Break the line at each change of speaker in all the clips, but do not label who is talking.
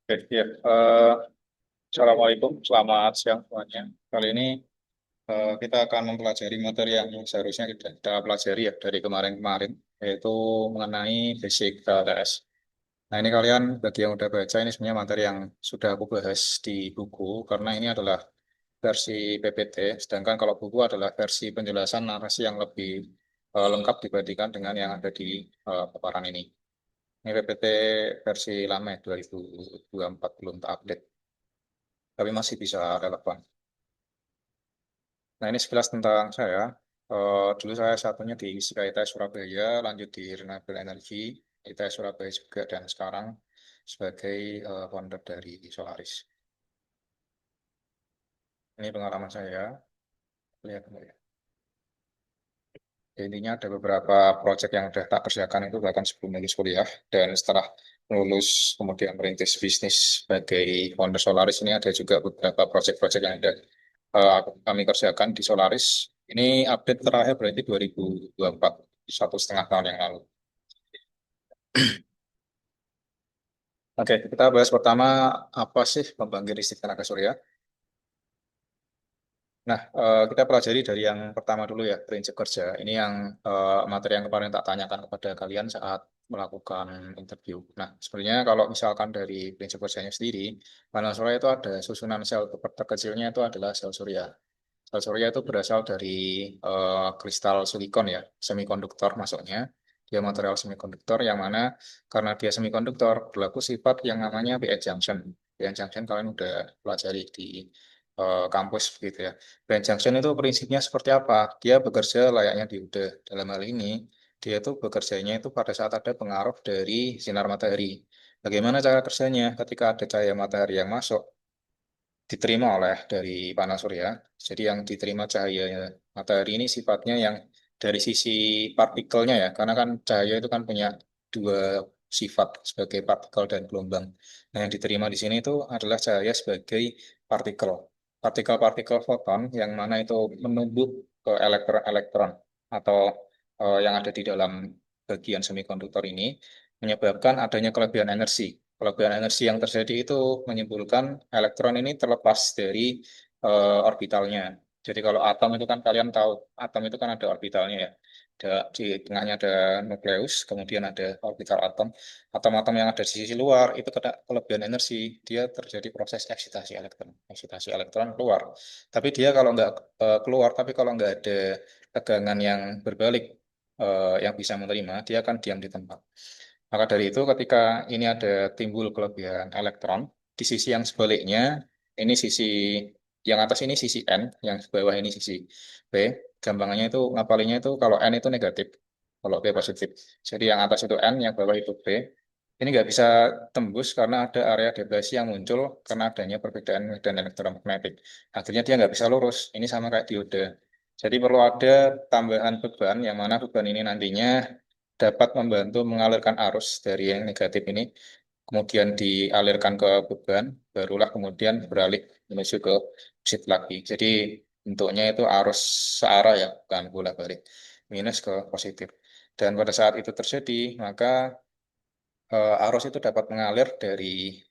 Oke, ya. Assalamualaikum, selamat siang semuanya. Kali ini kita akan mempelajari materi yang seharusnya kita pelajari ya dari kemarin-kemarin, yaitu mengenai basic TLS. Nah ini kalian, bagi yang udah baca, ini sebenarnya materi yang sudah aku bahas di buku, karena ini adalah versi PPT, sedangkan kalau buku adalah versi penjelasan narasi yang lebih lengkap dibandingkan dengan yang ada di paparan ini. Ini PPT versi lama ya, 2024 belum terupdate, tapi masih bisa relevan. Nah, ini sekilas tentang saya. Dulu saya satunya di ITS Surabaya, lanjut di Renewable Energy, ITS Surabaya juga, dan sekarang sebagai founder dari Solaris. Ini pengalaman saya. Lihat ya. Intinya ada beberapa proyek yang sudah tak kerjakan itu bahkan sebelum lulus kuliah, dan setelah lulus kemudian merintis bisnis sebagai founder Solaris ini ada juga beberapa proyek-proyek yang ada kami kerjakan di Solaris. Ini update terakhir berarti 2024, 1,5 tahun yang lalu. Oke, kita bahas pertama apa sih pembangkit listrik tenaga surya. Nah, kita pelajari dari yang pertama dulu ya, prinsip kerja. Ini yang materi yang kemarin tak tanyakan kepada kalian saat melakukan interview. Nah, sebenarnya kalau misalkan dari prinsip kerjanya sendiri, panel surya itu ada susunan sel terkecilnya itu adalah sel surya. Sel surya itu berasal dari kristal silikon ya, semikonduktor masuknya. Dia material semikonduktor yang mana karena dia semikonduktor berlaku sifat yang namanya PN junction. PN junction kalian udah pelajari di kampus begitu ya. PN junction itu prinsipnya seperti apa? Dia bekerja layaknya dioda. Dalam hal ini dia itu bekerjanya itu pada saat ada pengaruh dari sinar matahari. Bagaimana cara kerjanya? Ketika ada cahaya matahari yang masuk, diterima oleh dari panas surya. Jadi yang diterima cahaya matahari ini sifatnya yang dari sisi partikelnya ya, karena kan cahaya itu kan punya dua sifat sebagai partikel dan gelombang. Nah, yang diterima di sini itu adalah cahaya sebagai partikel. Partikel-partikel foton yang mana itu menumbuk ke elektron-elektron atau yang ada di dalam bagian semikonduktor ini menyebabkan adanya kelebihan energi. Kelebihan energi yang terjadi itu menyimpulkan elektron ini terlepas dari orbitalnya. Jadi kalau atom itu kan kalian tahu, atom itu kan ada orbitalnya ya. Di tengahnya ada nukleus, kemudian ada orbital atom. Atom-atom yang ada di sisi luar itu kena kelebihan energi, dia terjadi proses eksitasi elektron. Eksitasi elektron keluar. Tapi dia kalau nggak keluar, tapi kalau nggak ada tegangan yang berbalik yang bisa menerima, dia akan diam di tempat. Maka dari itu ketika ini ada timbul kelebihan elektron, di sisi yang sebaliknya, ini sisi yang atas ini sisi N, yang bawah ini sisi P, gampangannya itu ngapalinya itu kalau N itu negatif, kalau P positif. Jadi yang atas itu N, yang bawah itu P. Ini nggak bisa tembus karena ada area depresi yang muncul karena adanya perbedaan medan elektromagnetik. Akhirnya dia nggak bisa lurus. Ini sama kayak dioda. Jadi perlu ada tambahan beban yang mana beban ini nantinya dapat membantu mengalirkan arus dari yang negatif ini, kemudian dialirkan ke beban, barulah kemudian beralih menuju ke positif lagi. Jadi bentuknya itu arus searah ya, bukan bolak-balik, minus ke positif. Dan pada saat itu terjadi, maka arus itu dapat mengalir dari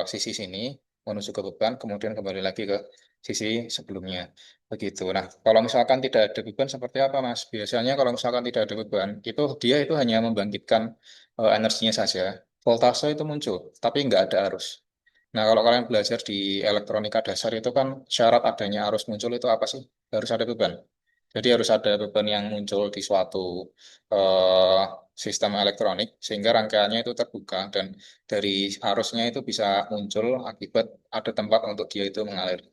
sisi sini menuju ke beban, kemudian kembali lagi ke sisi sebelumnya. Begitu. Nah, kalau misalkan tidak ada beban seperti apa, Mas? Biasanya kalau misalkan tidak ada beban, itu dia itu hanya membangkitkan energinya saja. Voltase itu muncul, tapi nggak ada arus. Nah, kalau kalian belajar di elektronika dasar itu kan syarat adanya arus muncul itu apa sih? Harus ada beban. Jadi harus ada beban yang muncul di suatu eh, sistem elektronik sehingga rangkaiannya itu terbuka dan dari arusnya itu bisa muncul akibat ada tempat untuk dia itu mengalir.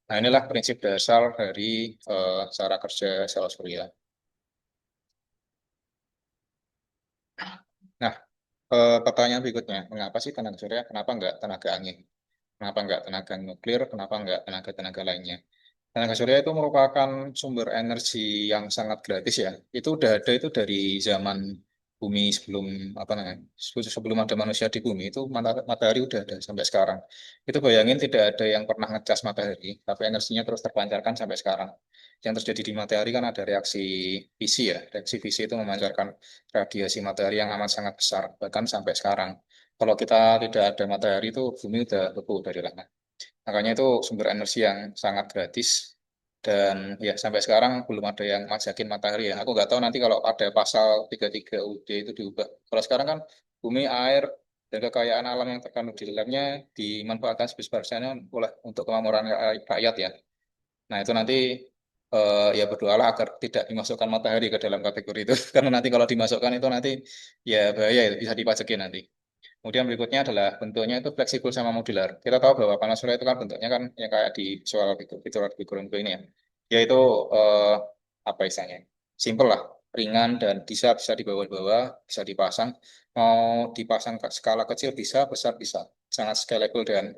Nah, inilah prinsip dasar dari cara kerja sel surya. Nah, pertanyaan berikutnya, mengapa sih tenaga surya? Kenapa enggak tenaga angin? Kenapa enggak tenaga nuklir? Kenapa enggak tenaga-tenaga lainnya? Tenaga surya itu merupakan sumber energi yang sangat gratis ya. Itu udah ada itu dari zaman bumi sebelum apa namanya? Sebelum ada manusia di bumi itu matahari udah ada sampai sekarang. Itu bayangin tidak ada yang pernah ngecas matahari, tapi energinya terus terpancarkan sampai sekarang. Yang terjadi di matahari kan ada reaksi fisi ya. Reaksi fisi itu memancarkan radiasi matahari yang amat sangat besar bahkan sampai sekarang. Kalau kita tidak ada matahari itu bumi udah beku dari lama. Makanya itu sumber energi yang sangat gratis dan ya sampai sekarang belum ada yang ngajakin matahari ya. Aku nggak tahu nanti kalau ada pasal 33 UUD itu diubah. Kalau sekarang kan bumi, air, dan kekayaan alam yang terkandung di dalamnya dimanfaatkan sebesar-besarnya oleh untuk kemakmuran rakyat ya. Nah itu nanti ya berdoalah agar tidak dimasukkan matahari ke dalam kategori itu. Karena nanti kalau dimasukkan itu nanti ya bahaya, itu bisa dipajakin nanti. Kemudian berikutnya adalah bentuknya itu fleksibel sama modular. Kita tahu bahwa panas surya itu kan bentuknya kan yang kayak di visual figuran ini ya. Dia itu eh, apa istilahnya? Simple lah, ringan dan bisa bisa dibawa-bawa, bisa dipasang. Mau dipasang ke skala kecil bisa, besar bisa. Sangat scalable dan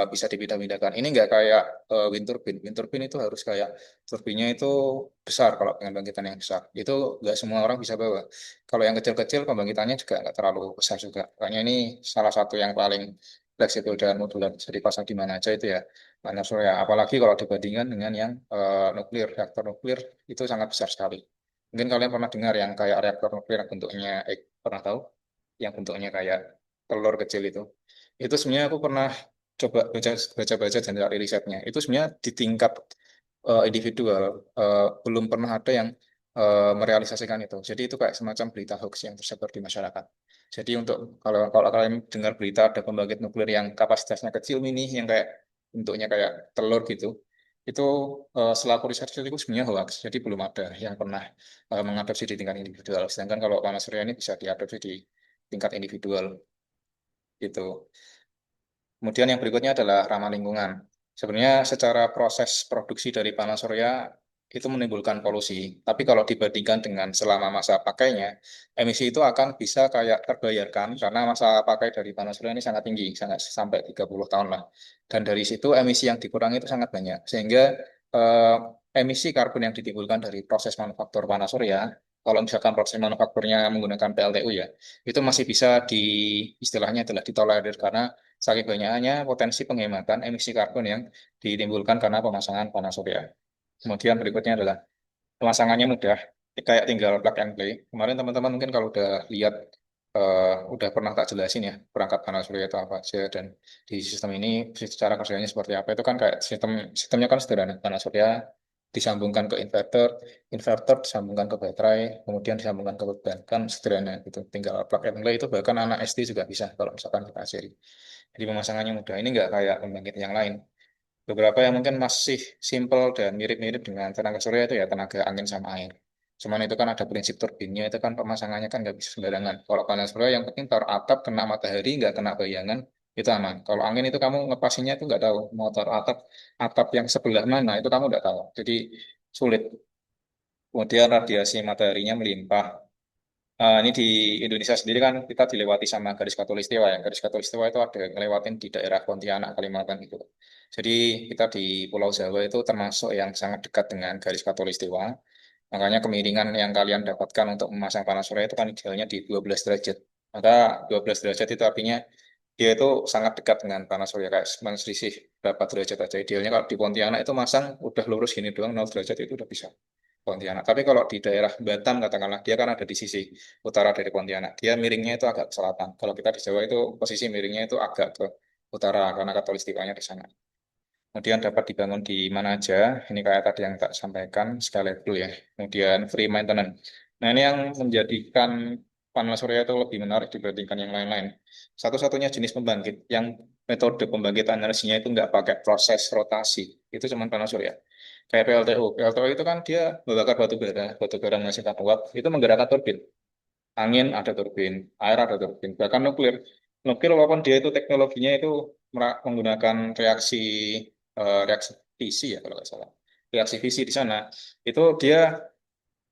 bisa dipindah-pindahkan. Ini nggak kayak wind turbine. Wind turbine itu harus kayak turbinnya itu besar kalau pembangkitan yang besar. Itu nggak semua orang bisa bawa. Kalau yang kecil-kecil pembangkitannya juga nggak terlalu besar juga. Makanya ini salah satu yang paling fleksibel dan modular bisa dipasang di mana aja itu ya panas surya. Apalagi kalau dibandingkan dengan yang nuklir, reaktor nuklir itu sangat besar sekali. Mungkin kalian pernah dengar yang kayak reaktor nuklir yang bentuknya, pernah tahu? Yang bentuknya kayak telur kecil itu. Itu sebenarnya aku pernah coba baca-baca dan cari risetnya. Itu sebenarnya di tingkat individual belum pernah ada yang merealisasikan itu. Jadi itu kayak semacam berita hoax yang tersebar di masyarakat. Jadi untuk kalau kalian dengar berita ada pembangkit nuklir yang kapasitasnya kecil mini yang kayak bentuknya kayak telur gitu, itu selaku riset itu sebenarnya hoax. Jadi belum ada yang pernah mengadopsi di tingkat individual. Sedangkan kalau panas surya ini bisa diadopsi di tingkat individual gitu. Kemudian yang berikutnya adalah ramah lingkungan. Sebenarnya secara proses produksi dari panas surya itu menimbulkan polusi. Tapi kalau dibandingkan dengan selama masa pakainya, emisi itu akan bisa kayak terbayarkan karena masa pakai dari panas surya ini sangat tinggi, sangat sampai 30 tahun lah. Dan dari situ emisi yang dikurangi itu sangat banyak. Sehingga eh, emisi karbon yang ditimbulkan dari proses manufaktur panas surya, kalau misalkan proses manufakturnya menggunakan PLTU ya, itu masih bisa istilahnya adalah ditolerir karena saking banyaknya potensi penghematan emisi karbon yang ditimbulkan karena pemasangan panas surya. Kemudian berikutnya adalah pemasangannya mudah, kayak tinggal plug and play. Kemarin teman-teman mungkin kalau udah lihat, udah pernah tak jelasin ya perangkat panas surya itu apa aja dan di sistem ini secara kerjanya seperti apa. Itu kan kayak sistemnya kan sederhana. Panas surya disambungkan ke inverter, inverter disambungkan ke baterai, kemudian disambungkan ke beban. Kan sederhana gitu. Tinggal plug and play itu bahkan anak SD juga bisa kalau misalkan kita ajari. Jadi pemasangannya mudah. Ini nggak kayak pembangkit yang lain. Beberapa yang mungkin masih simple dan mirip-mirip dengan tenaga surya itu ya tenaga angin sama air. Cuman itu kan ada prinsip turbinnya, itu kan pemasangannya kan nggak bisa sembarangan. Kalau panas surya yang penting taruh atap, kena matahari, nggak kena bayangan, itu aman. Kalau angin itu kamu ngepasinya itu nggak tahu, mau taruh atap, atap yang sebelah mana, itu kamu nggak tahu. Jadi sulit. Kemudian radiasi mataharinya melimpah. Ini di Indonesia sendiri kan kita dilewati sama garis khatulistiwa ya. Garis khatulistiwa itu ada ngelewatin di daerah Pontianak, Kalimantan gitu. Jadi kita di Pulau Jawa itu termasuk yang sangat dekat dengan garis khatulistiwa. Makanya kemiringan yang kalian dapatkan untuk memasang panas surya itu kan idealnya di 12 derajat. Maka 12 derajat itu artinya dia itu sangat dekat dengan panas surya kayak cuma selisih berapa derajat aja. Idealnya kalau di Pontianak itu masang udah lurus gini doang 0 derajat itu udah bisa. Pontianak. Tapi kalau di daerah Batam katakanlah dia kan ada di sisi utara dari Pontianak. Dia miringnya itu agak ke selatan. Kalau kita di Jawa itu posisi miringnya itu agak ke utara karena katulistikanya di sana. Kemudian dapat dibangun di mana aja. Ini kayak tadi yang tak sampaikan scalable ya. Kemudian free maintenance. Nah ini yang menjadikan panel surya itu lebih menarik dibandingkan yang lain-lain. Satu-satunya jenis pembangkit yang metode pembangkitan energinya itu nggak pakai proses rotasi. Itu cuma panel surya. Kayak PLTU. PLTU itu kan dia membakar batu bara menghasilkan uap, itu menggerakkan turbin. Angin ada turbin, air ada turbin, bahkan nuklir. Nuklir walaupun dia itu teknologinya itu menggunakan reaksi fisi ya kalau nggak salah. Reaksi fisi di sana itu dia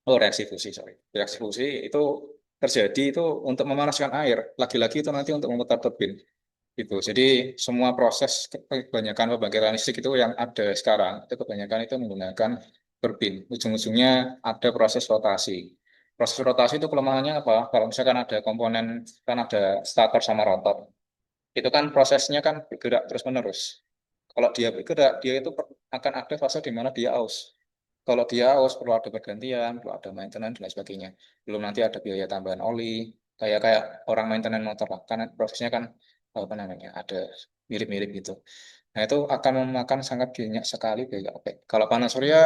reaksi fusi sorry. Reaksi fusi itu terjadi itu untuk memanaskan air. Lagi-lagi itu nanti untuk memutar turbin gitu. Jadi semua proses kebanyakan pembangkitan listrik itu yang ada sekarang itu kebanyakan itu menggunakan turbin. Ujung-ujungnya ada proses rotasi. Proses rotasi itu kelemahannya apa? Kalau misalkan ada komponen kan ada stator sama rotor. Itu kan prosesnya kan bergerak terus-menerus. Kalau dia bergerak, dia itu akan ada fase di mana dia aus. Kalau dia aus perlu ada pergantian, perlu ada maintenance dan lain sebagainya. Belum nanti ada biaya tambahan oli, kayak kayak orang maintenance motor lah, karena prosesnya kan apa namanya ada mirip-mirip gitu. Nah, itu akan memakan sangat banyak sekali biaya OPEC. Kalau panel surya,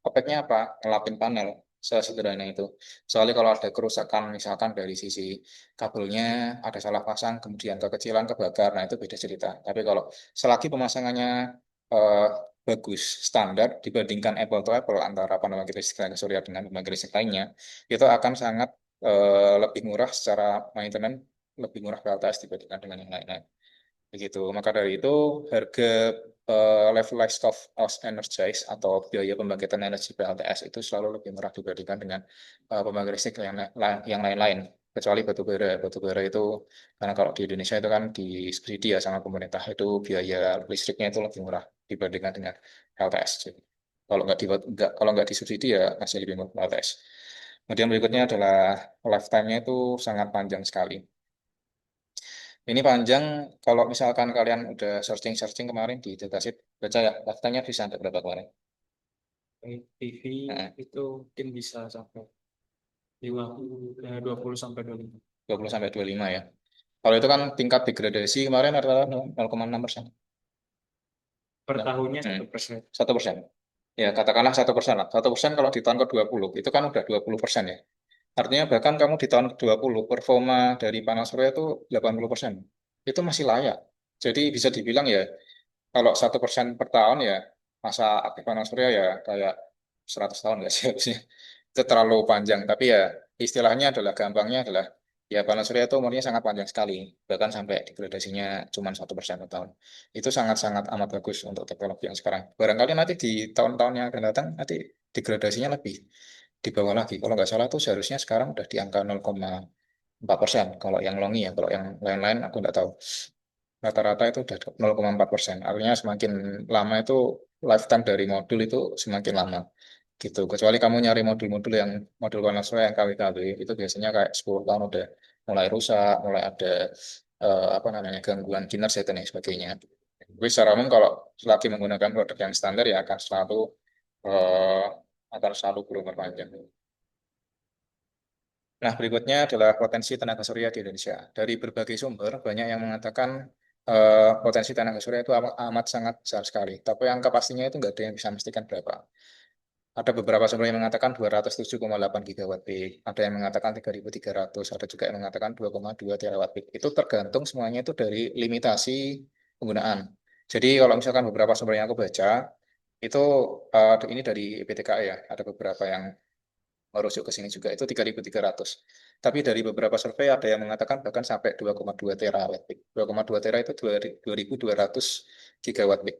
OPEC-nya apa? Ngelapin panel, sesederhana itu. Soalnya kalau ada kerusakan, misalkan dari sisi kabelnya, ada salah pasang, kemudian kekecilan, kebakar, nah itu beda cerita. Tapi kalau selagi pemasangannya eh, bagus, standar, dibandingkan apple to apple antara pembangkit listrik tenaga surya dengan pembangkit listrik lainnya, itu akan sangat lebih murah secara maintenance, lebih murah PLTS dibandingkan dengan yang lain-lain. Begitu. Maka dari itu harga levelized cost of energize atau biaya pembangkitan energi PLTS itu selalu lebih murah dibandingkan dengan pembangkit listrik yang lain-lain. Kecuali batu bara. Batu bara itu karena kalau di Indonesia itu kan disubsidi ya sama pemerintah, itu biaya listriknya itu lebih murah dibandingkan dengan PLTS. Jadi, kalau nggak disubsidi ya masih lebih murah PLTS. Kemudian berikutnya adalah lifetime-nya itu sangat panjang sekali. Ini panjang, kalau misalkan kalian udah searching-searching kemarin di datasheet, baca ya, daftarnya bisa sampai berapa kemarin?
TV
Nah,
itu mungkin bisa sampai 20 sampai 25
20 sampai 25 ya. Kalau itu kan tingkat degradasi kemarin adalah 0,6%.
per
Nah,
tahunnya 1%.
1%. Ya, katakanlah 1% lah. 1% kalau di tahun ke-20, itu kan udah 20% ya. Artinya bahkan kamu di tahun ke-20, performa dari panel surya itu 80%. Itu masih layak. Jadi bisa dibilang ya, kalau 1% per tahun ya, masa aktif panas surya ya kayak 100 tahun nggak sih harusnya. Itu terlalu panjang. Tapi ya istilahnya adalah, gampangnya adalah, ya panas surya itu umurnya sangat panjang sekali. Bahkan sampai degradasinya cuma 1% per tahun. Itu sangat-sangat amat bagus untuk teknologi yang sekarang. Barangkali nanti di tahun-tahun yang akan datang, nanti degradasinya lebih di bawah lagi. Kalau nggak salah tuh seharusnya sekarang udah di angka 0,4%. Kalau yang longi ya, kalau yang lain-lain aku nggak tahu. Rata-rata itu udah 0,4%. Artinya semakin lama itu lifetime dari modul itu semakin lama gitu. Kecuali kamu nyari modul-modul yang modul panas surya yang KW-KW itu biasanya kayak 10 tahun udah mulai rusak, mulai ada apa namanya gangguan kinerja dan lain sebagainya. Tapi secara umum kalau selagi menggunakan produk yang standar ya eh, akan selalu berumur panjang. Nah, berikutnya adalah potensi tenaga surya di Indonesia. Dari berbagai sumber, banyak yang mengatakan potensi tenaga surya itu amat sangat besar sekali. Tapi angka pastinya itu nggak ada yang bisa memastikan berapa. Ada beberapa sumber yang mengatakan 207,8 gigawatt peak, ada yang mengatakan 3.300, ada juga yang mengatakan 2,2 terawatt peak. Itu tergantung semuanya itu dari limitasi penggunaan. Jadi kalau misalkan beberapa sumber yang aku baca, itu ini dari IPTKE ya, ada beberapa yang merujuk ke sini juga itu 3.300. Tapi dari beberapa survei ada yang mengatakan bahkan sampai 2,2 terawatt peak. 2,2 tera itu 2.200 gigawatt peak.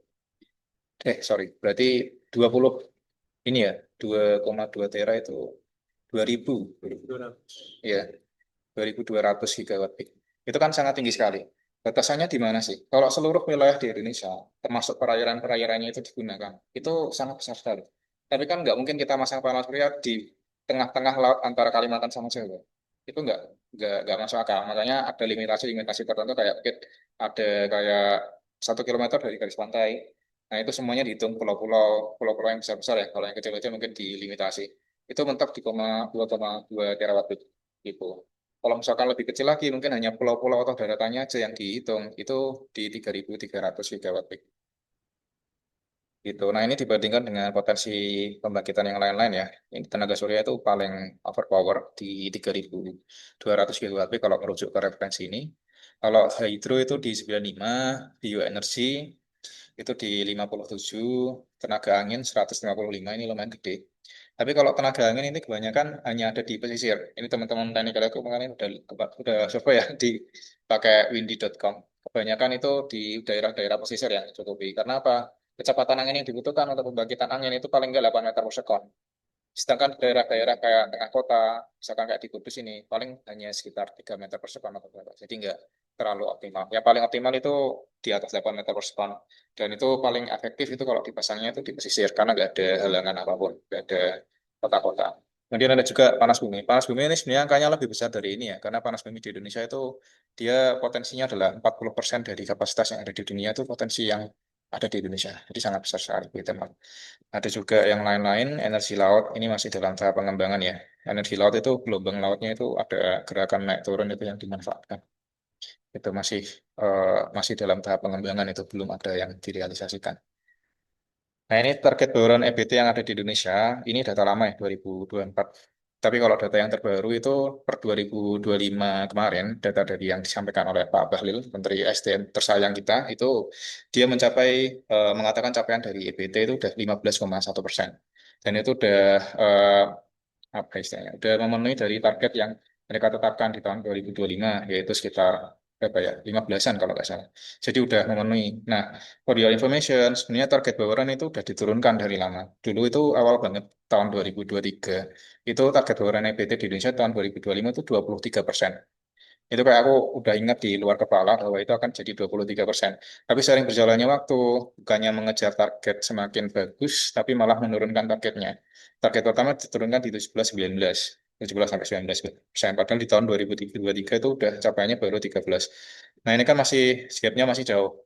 Sorry, berarti 20 ini ya, 2,2 tera itu 2000,
200.
ya, 2.200 gigawatt peak. Itu kan sangat tinggi sekali. Batasannya di mana sih? Kalau seluruh wilayah di Indonesia, termasuk perairan-perairannya itu digunakan, itu sangat besar sekali. Tapi kan nggak mungkin kita masang panel surya di tengah-tengah laut antara Kalimantan sama Jawa. Itu nggak masuk akal. Makanya ada limitasi-limitasi tertentu kayak mungkin ada kayak 1 kilometer dari garis pantai. Nah itu semuanya dihitung pulau-pulau yang besar-besar ya. Kalau yang kecil-kecil mungkin dilimitasi. Itu mentok di 2,2 terawatt peak gitu. Kalau misalkan lebih kecil lagi, mungkin hanya pulau-pulau atau daratannya aja yang dihitung, itu di 3.300 gigawatt peak. Gitu. Nah, ini dibandingkan dengan potensi pembangkitan yang lain-lain ya. Ini tenaga surya itu paling overpower di 3.200 gigawatt peak kalau merujuk ke referensi ini. Kalau hydro itu di 95, bioenergi itu di 57, tenaga angin 155, ini lumayan gede. Tapi kalau tenaga angin ini kebanyakan hanya ada di pesisir. Ini teman-teman teknik elektro kemarin udah survei ya di pakai windy.com. Kebanyakan itu di daerah-daerah pesisir yang cukupi. Karena apa? Kecepatan angin yang dibutuhkan untuk pembangkitan angin itu paling nggak 8 meter per second. Sedangkan daerah-daerah kayak tengah kota, misalkan kayak di Kudus ini, paling hanya sekitar 3 meter per second atau berapa. Jadi nggak terlalu optimal. Yang paling optimal itu di atas 8 meter per second. Dan itu paling efektif itu kalau dipasangnya itu di pesisir, karena nggak ada halangan apapun, nggak ada kota-kota. Kemudian ada juga panas bumi. Panas bumi ini sebenarnya angkanya lebih besar dari ini ya, karena panas bumi di Indonesia itu dia potensinya adalah 40% dari kapasitas yang ada di dunia itu potensi yang ada di Indonesia. Jadi sangat besar sekali geothermal. Ada juga yang lain-lain, energi laut ini masih dalam tahap pengembangan ya. Energi laut itu gelombang lautnya itu ada gerakan naik turun itu yang dimanfaatkan. Itu masih dalam tahap pengembangan itu belum ada yang direalisasikan. Nah, ini target bauran EBT yang ada di Indonesia, ini data lama ya, 2024. Tapi kalau data yang terbaru itu per 2025 kemarin, data dari yang disampaikan oleh Pak Bahlil, Menteri SDM tersayang kita, itu dia mengatakan capaian dari EBT itu udah 15,1%. Dan itu udah apa istilahnya, udah memenuhi dari target yang mereka tetapkan di tahun 2025, yaitu sekitar berapa ya, 15-an kalau nggak salah. Jadi udah memenuhi. Nah, for your information, sebenarnya target bawaran itu udah diturunkan dari lama. Dulu itu awal banget, tahun 2023, itu target bawaran EBT di Indonesia tahun 2025 itu 23%. Itu kayak aku udah ingat di luar kepala bahwa itu akan jadi 23%. Tapi sering berjalannya waktu, bukannya mengejar target semakin bagus, tapi malah menurunkan targetnya. Target pertama diturunkan di 17 sampai 19%. Padahal di tahun 2023 itu udah capaiannya baru 13. Nah ini kan masih, gapnya masih jauh.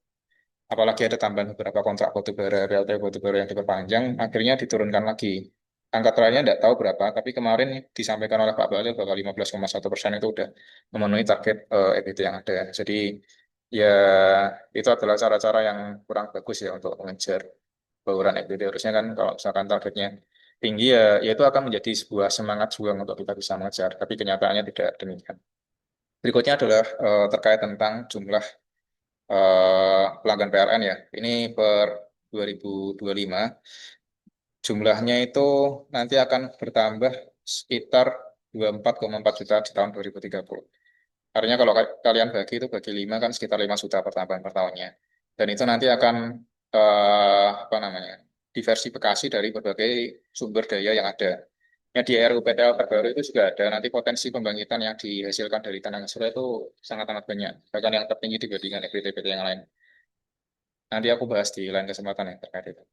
Apalagi ada tambahan beberapa kontrak batubara, PLT batubara yang diperpanjang, akhirnya diturunkan lagi. Angka terakhirnya tidak tahu berapa, tapi kemarin disampaikan oleh Pak Bahlil bahwa 15,1% itu udah memenuhi target EBT yang ada. Jadi ya itu adalah cara-cara yang kurang bagus ya untuk mengejar bauran EBT. Harusnya kan kalau misalkan targetnya tinggi ya itu akan menjadi sebuah semangat juang untuk kita bisa mengejar. Tapi kenyataannya tidak demikian. Berikutnya adalah terkait tentang jumlah pelanggan PLN ya. Ini per 2025 jumlahnya itu nanti akan bertambah sekitar 24,4 juta di tahun 2030. Artinya kalau kalian bagi itu bagi 5 kan sekitar 5 juta pertambahan per tahunnya. Dan itu nanti akan apa namanya? Diversifikasi dari berbagai sumber daya yang ada. Ya, di RUPTL terbaru itu juga ada nanti potensi pembangkitan yang dihasilkan dari tenaga surya itu sangat-sangat banyak, bahkan yang tertinggi dibandingkan EBT-EBT yang lain. Nanti aku bahas di lain kesempatan ya terkait itu.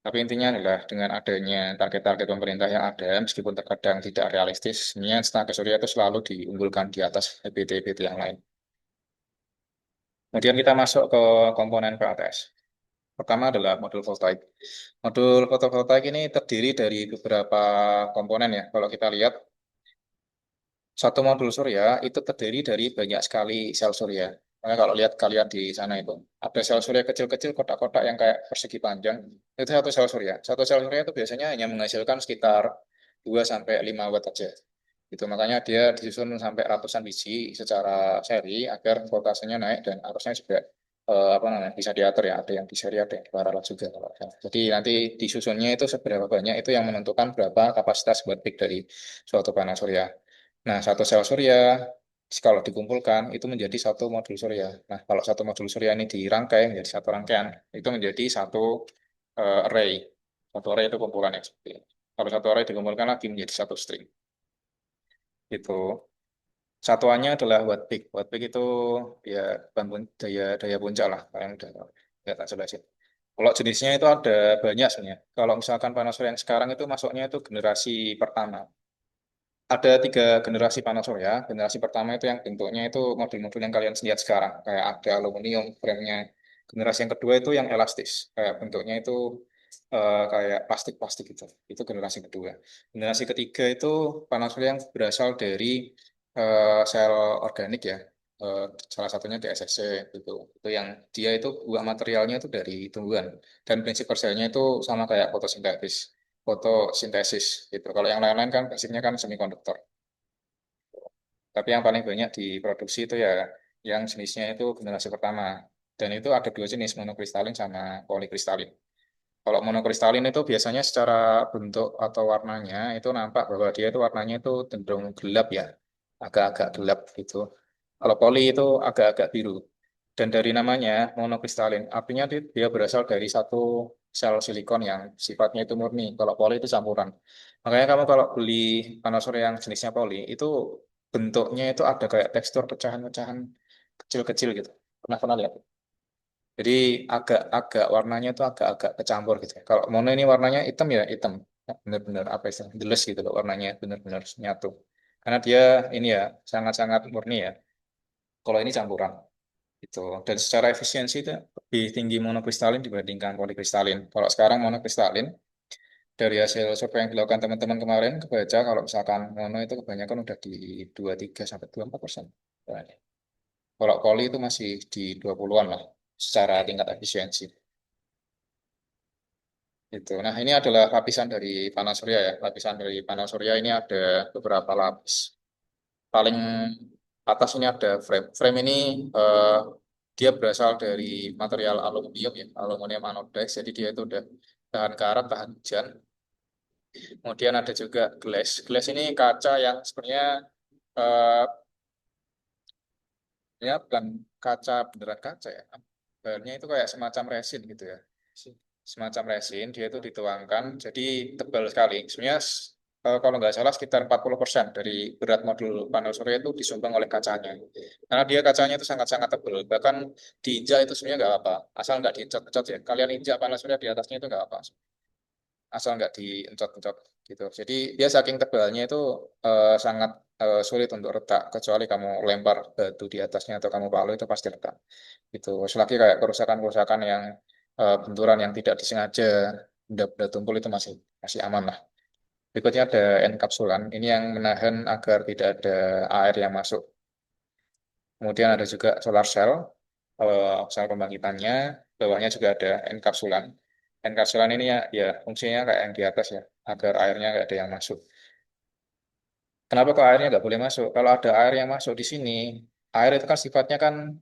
Tapi intinya adalah dengan adanya target-target pemerintah yang ada, meskipun terkadang tidak realistis, sebenarnya tenaga surya itu selalu diunggulkan di atas EBT-EBT yang lain. Kemudian kita masuk ke komponen PLTS. Pertama adalah modul voltaik. Modul fotovoltaik ini terdiri dari beberapa komponen ya. Kalau kita lihat, satu modul surya itu terdiri dari banyak sekali sel surya. Makanya kalau lihat kalian di sana itu, ada sel surya kecil-kecil, kotak-kotak yang kayak persegi panjang, itu satu sel surya. Satu sel surya itu biasanya hanya menghasilkan sekitar 2 sampai 5 watt aja. Itu makanya dia disusun sampai ratusan biji secara seri agar voltasenya naik dan arusnya juga apa namanya bisa diatur ya. Ada yang di seri, ada yang di paralel juga kalau nggak salah. Jadi nanti disusunnya itu seberapa banyak itu yang menentukan berapa kapasitas buat peak dari suatu panel surya. Nah, satu sel surya kalau dikumpulkan itu menjadi satu modul surya. Nah, kalau satu modul surya ini dirangkai menjadi satu rangkaian, itu menjadi satu array. Satu array itu kumpulannya seperti ini. Kalau satu array dikumpulkan lagi menjadi satu string. Itu satuannya adalah watt peak. Watt peak itu ya daya daya puncak lah, yang udah tak jelasin. Kalau jenisnya itu ada banyak sebenarnya. Kalau misalkan panas surya yang sekarang itu masuknya itu generasi pertama. Ada 3 generasi panas surya. Generasi pertama itu yang bentuknya itu modul-modul yang kalian lihat sekarang, kayak ada aluminium frame-nya. Generasi yang kedua itu yang elastis, kayak bentuknya itu kayak plastik-plastik gitu. Itu generasi kedua. Generasi ketiga itu panas surya yang berasal dari sel organik ya. Eh, Salah satunya DSSC gitu. Itu yang dia itu buah materialnya itu dari tumbuhan dan prinsip kerjanya itu sama kayak fotosintesis gitu. Kalau yang lain-lain kan basicnya kan semikonduktor. Tapi yang paling banyak diproduksi itu ya yang jenisnya itu generasi pertama. Dan itu ada 2 jenis, monokristalin sama polikristalin. Kalau monokristalin itu biasanya secara bentuk atau warnanya itu nampak bahwa dia itu warnanya itu cenderung gelap ya, agak-agak gelap gitu. Kalau poli itu agak-agak biru. Dan dari namanya monokristalin, artinya dia berasal dari satu sel silikon yang sifatnya itu murni. Kalau poli itu campuran. Makanya kamu kalau beli panas surya yang jenisnya poli, itu bentuknya itu ada kayak tekstur pecahan-pecahan kecil-kecil gitu. Pernah pernah lihat? Jadi agak-agak warnanya itu agak-agak kecampur gitu. Kalau mono ini warnanya hitam ya hitam. Benar-benar apa istilah? Jelas gitu loh warnanya benar-benar nyatu. Karena dia ini ya sangat-sangat murni ya. Kalau ini campuran. Itu. Dan secara efisiensi itu lebih tinggi monokristalin dibandingkan polikristalin. Kalau sekarang monokristalin, dari hasil survei yang dilakukan teman-teman kemarin, kebaca kalau misalkan mono itu kebanyakan udah di 23 sampai 24%. Kalau poli itu masih di 20-an lah, secara tingkat efisiensi. Itu. Nah, ini adalah lapisan dari panel surya ya. Lapisan dari panel surya ini ada beberapa lapis. Paling atas ini ada frame. Frame ini dia berasal dari material aluminium ya, aluminium anodix. Jadi dia itu udah tahan karat, tahan hujan. Kemudian ada juga glass. Glass ini kaca yang sebenarnya eh, ya bukan kaca beneran kaca ya. Bahannya itu kayak semacam resin gitu ya. Semacam resin, dia itu dituangkan, jadi tebal sekali. Sebenarnya kalau nggak salah sekitar 40% dari berat modul panel surya itu disumbang oleh kacanya. Karena dia kacanya itu sangat-sangat tebal, bahkan diinjak itu sebenarnya nggak apa, asal nggak diincot-incot ya. Kalian injak panel surya di atasnya itu nggak apa, asal nggak diencot-encot gitu. Jadi dia saking tebalnya itu sangat sulit untuk retak, kecuali kamu lempar batu di atasnya atau kamu palu itu pasti retak. Gitu. Selagi kayak kerusakan-kerusakan yang benturan yang tidak disengaja, benda-benda tumpul itu masih masih aman lah. Berikutnya ada enkapsulan. Ini yang menahan agar tidak ada air yang masuk. Kemudian ada juga solar cell, sel pembangkitannya. Bawahnya juga ada enkapsulan. Enkapsulan ini ya fungsinya kayak yang di atas ya, agar airnya nggak ada yang masuk. Kenapa kok airnya nggak boleh masuk? Kalau ada air yang masuk di sini, air itu kan sifatnya kan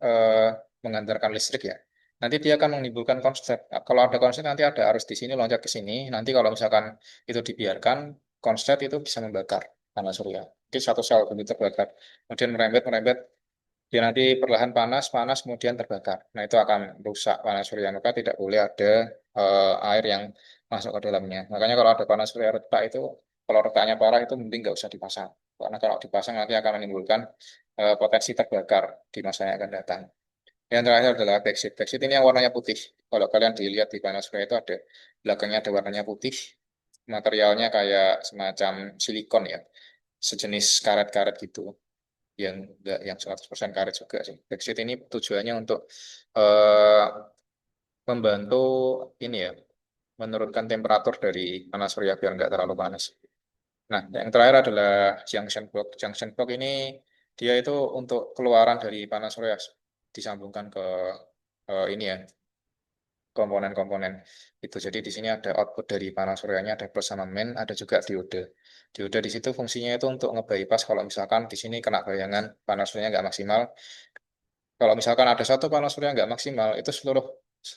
mengantarkan listrik ya. Nanti dia akan menimbulkan konslet. Kalau ada konslet nanti ada arus di sini loncat ke sini. Nanti kalau misalkan itu dibiarkan, konslet itu bisa membakar panas surya. Jadi satu sel begitu terbakar. Kemudian merembet, merembet, dia nanti perlahan panas, panas kemudian terbakar. Nah itu akan rusak panas surya. Maka tidak boleh ada air yang masuk ke dalamnya. Makanya kalau ada panas surya retak itu, kalau retaknya parah itu mending nggak usah dipasang. Karena kalau dipasang nanti akan menimbulkan potensi terbakar di masa yang akan datang. Yang terakhir adalah backseat. Backseat ini yang warnanya putih. Kalau kalian dilihat di panas surya itu ada belakangnya ada warnanya putih. Materialnya kayak semacam silikon ya, sejenis karet-karet gitu yang enggak yang 100% karet juga sih. Backseat ini tujuannya untuk eh, membantu ini ya, menurunkan temperatur dari panas surya biar nggak terlalu panas. Nah, yang terakhir adalah junction box. Junction box ini dia itu untuk keluaran dari panas surya disambungkan ke ini ya, komponen-komponen itu. Jadi di sini ada output dari panel suryanya, ada plus sama min, ada juga diode. Diode di situ fungsinya itu untuk nge-bypass kalau misalkan di sini kena bayangan panel suryanya nggak maksimal. Kalau misalkan ada satu panel surya nggak maksimal, itu seluruh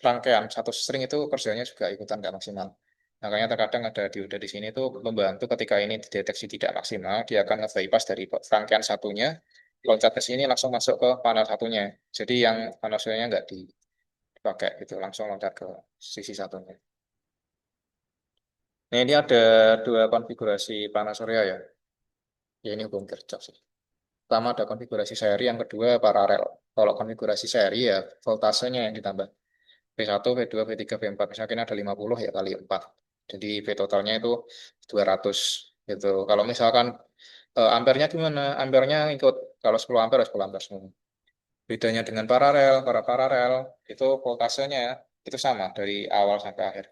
rangkaian satu string itu kerjanya juga ikutan nggak maksimal. Makanya terkadang ada diode di sini tuh membantu ketika ini dideteksi tidak maksimal, dia akan nge-bypass dari rangkaian satunya, loncat ke sini langsung masuk ke panel satunya. Jadi yang panel suryanya nggak dipakai gitu, langsung loncat ke sisi satunya. Nah ini ada dua konfigurasi panel surya ya. Ya ini hubung gercep sih. Pertama ada konfigurasi seri, yang kedua paralel. Kalau konfigurasi seri ya voltasenya yang ditambah. V1, V2, V3, V4. Misalkan ada 50 ya kali 4. Jadi V totalnya itu 200 gitu. Kalau misalkan ampernya gimana? Ampernya ikut kalau 10 ampere 10 ampere semua. Bedanya dengan paralel, para paralel itu voltasenya itu sama dari awal sampai akhir.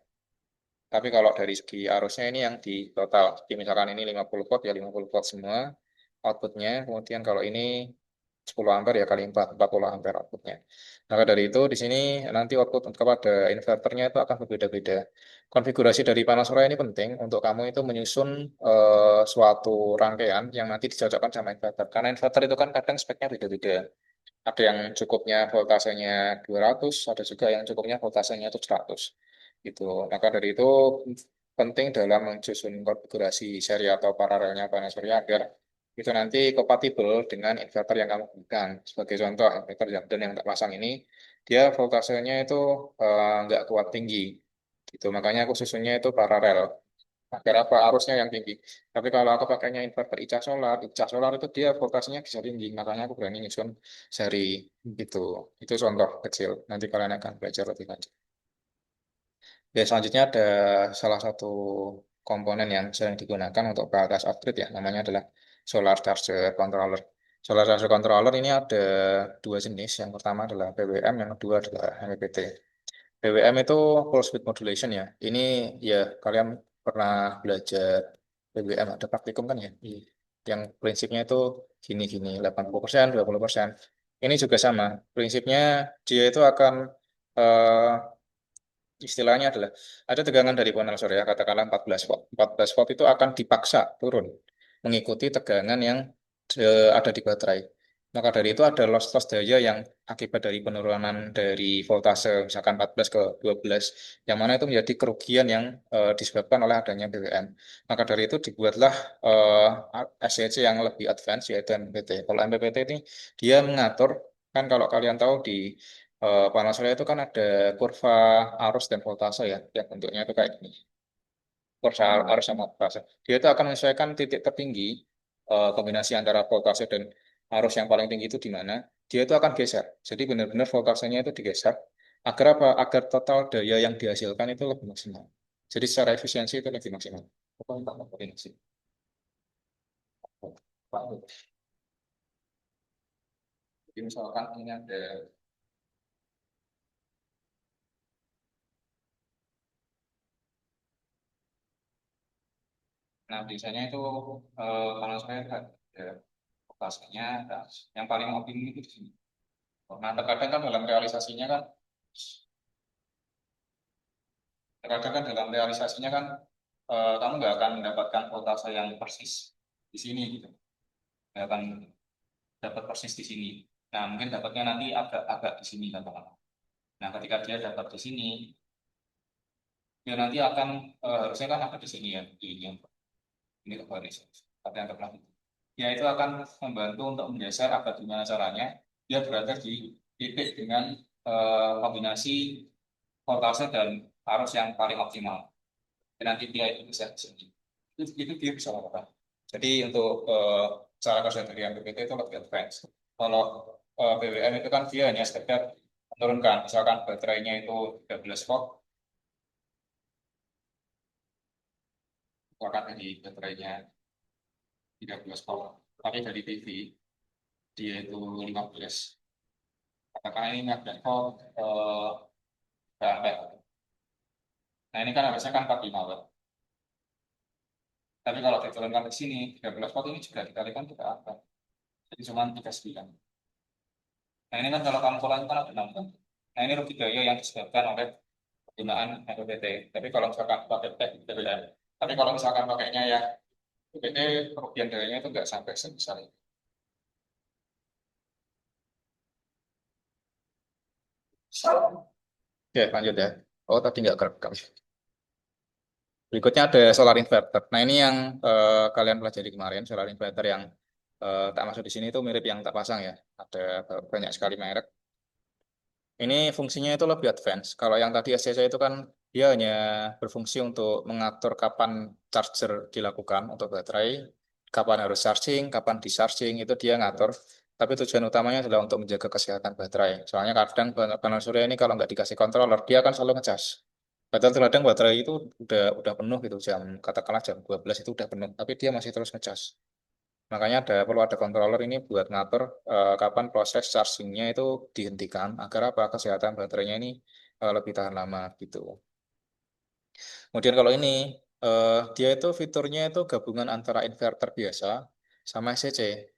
Tapi kalau dari segi arusnya ini yang di total. Jadi misalkan ini 50 volt ya 50 volt semua outputnya. Kemudian kalau ini 10 ampere ya kali 4, 40 ampere outputnya. Maka dari itu di sini nanti output kepada inverternya itu akan berbeda-beda. Konfigurasi dari panel surya ini penting untuk kamu itu menyusun suatu rangkaian yang nanti dicocokkan sama inverter. Karena inverter itu kan kadang speknya beda-beda. Ada yang cukupnya voltasenya 200, ada juga yang cukupnya voltasenya itu 100. Gitu. Maka dari itu penting dalam menyusun konfigurasi seri atau paralelnya panel surya agar itu nanti kompatibel dengan inverter yang kamu gunakan. Sebagai contoh, inverter dan yang tak pasang ini, dia voltasenya itu nggak kuat tinggi. Gitu. Makanya aku susunnya itu paralel. Agar apa? Arusnya yang tinggi. Tapi kalau aku pakainya inverter ICA solar itu dia voltasenya bisa tinggi. Makanya aku berani nyusun seri itu. Itu contoh kecil. Nanti kalian akan belajar lebih lanjut. Ya, selanjutnya ada salah satu komponen yang sering digunakan untuk batas off-grid ya, namanya adalah solar charger controller. Solar charger controller ini ada dua jenis. Yang pertama adalah PWM, yang kedua adalah MPPT. PWM itu full speed modulation ya. Ini ya kalian pernah belajar PWM ada praktikum kan ya? Iya. Yang prinsipnya itu gini-gini, 80%, 20%. Ini juga sama. Prinsipnya dia itu akan eh, istilahnya adalah ada tegangan dari panel surya katakanlah 14 watt. 14 watt itu akan dipaksa turun mengikuti tegangan yang ada di baterai. Maka dari itu ada loss daya yang akibat dari penurunan dari voltase misalkan 14 ke 12 yang mana itu menjadi kerugian yang disebabkan oleh adanya BWM. Maka dari itu dibuatlah SCC yang lebih advance yaitu MPPT. Kalau MPPT ini dia mengatur kan kalau kalian tahu di panel surya itu kan ada kurva arus dan voltase ya, yang bentuknya itu kayak gini. Kurva arus sama voltase. Dia itu akan menyesuaikan titik tertinggi kombinasi antara voltase dan arus yang paling tinggi itu di mana. Dia itu akan geser. Jadi benar-benar voltasenya itu digeser agar apa? Agar total daya yang dihasilkan itu lebih maksimal. Jadi secara efisiensi itu lebih maksimal. Apa yang tak koordinasi? Jadi misalkan ini ada. Nah, biasanya itu kalau saya ada lokasinya, nah, yang paling optimal itu di sini. Nah, terkadang kan dalam realisasinya kan, terkadang kan dalam realisasinya kan, kamu nggak akan mendapatkan voltase yang persis di sini gitu, nggak akan dapat persis di sini. Nah, mungkin dapatnya nanti agak-agak di sini katakanlah. Nah, ketika dia dapat di sini, dia nanti akan harusnya kan ada di sini ya, di ini garis, tapi anggaplah itu. Ya itu akan membantu untuk menggeser agar gimana caranya dia berada di titik dengan kombinasi voltase dan arus yang paling optimal. Dan nanti dia itu bisa di sini. Itu dia bisa lakukan. Jadi untuk cara kerja dari MPPT itu lebih advance. Kalau BWM itu kan dia hanya sekedar menurunkan, misalkan baterainya itu 13 volt, akan dari baterainya 13 volt. Tapi dari PV dia itu 15. Katakan ini magnet volt ampere. Nah ini kan harusnya kan 45 watt. Tapi kalau diturunkan ke sini 13 watt ini juga dikalikan juga ampere. Jadi cuma 39. Nah ini kan kalau kamu kulangi kan ada 6 kan. Nah ini rugi daya yang disebabkan oleh penggunaan MPPT. Tapi kalau misalkan pakai BBM, tapi kalau misalkan pakainya ya MPPT kerugian dayanya itu nggak sampai sebesar itu. Oke, lanjut ya. Oh, tadi nggak kerekam. Berikutnya ada solar inverter. Nah, ini yang kalian pelajari kemarin, solar inverter yang tak masuk di sini itu mirip yang tak pasang ya. Ada banyak sekali merek. Ini fungsinya itu lebih advance. Kalau yang tadi SCC itu kan dia hanya berfungsi untuk mengatur kapan charger dilakukan untuk baterai, kapan harus charging, kapan discharging, itu dia ngatur. Tapi tujuan utamanya adalah untuk menjaga kesehatan baterai. Soalnya kadang panel surya ini kalau nggak dikasih controller, dia akan selalu ngecas. Padahal terkadang baterai itu udah penuh gitu katakanlah jam 12 itu udah penuh, tapi dia masih terus ngecas. Makanya perlu ada controller ini buat ngatur kapan proses chargingnya itu dihentikan agar apa kesehatan baterainya ini lebih tahan lama gitu. Kemudian kalau ini dia itu fiturnya itu gabungan antara inverter biasa sama SCC.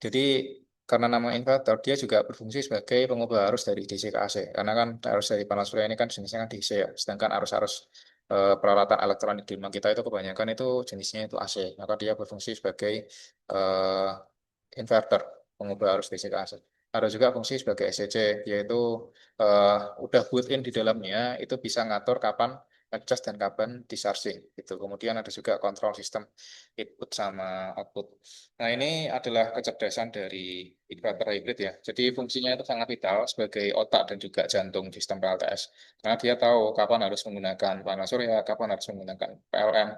Jadi karena nama inverter dia juga berfungsi sebagai pengubah arus dari DC ke AC. Karena kan arus dari panas surya ini kan jenisnya kan DC ya. Sedangkan arus-arus peralatan elektronik di rumah kita itu kebanyakan itu jenisnya itu AC. Maka dia berfungsi sebagai eh, inverter, pengubah arus DC ke AC. Ada juga fungsi sebagai SCC, yaitu eh, udah built-in di dalamnya, itu bisa ngatur kapan ngecas dan kapan di-charging. Gitu. Kemudian ada juga kontrol sistem input sama output. Nah, ini adalah kecerdasan dari inverter hybrid ya. Jadi fungsinya itu sangat vital sebagai otak dan juga jantung sistem PLTS. Karena dia tahu kapan harus menggunakan panas surya, kapan harus menggunakan PLN,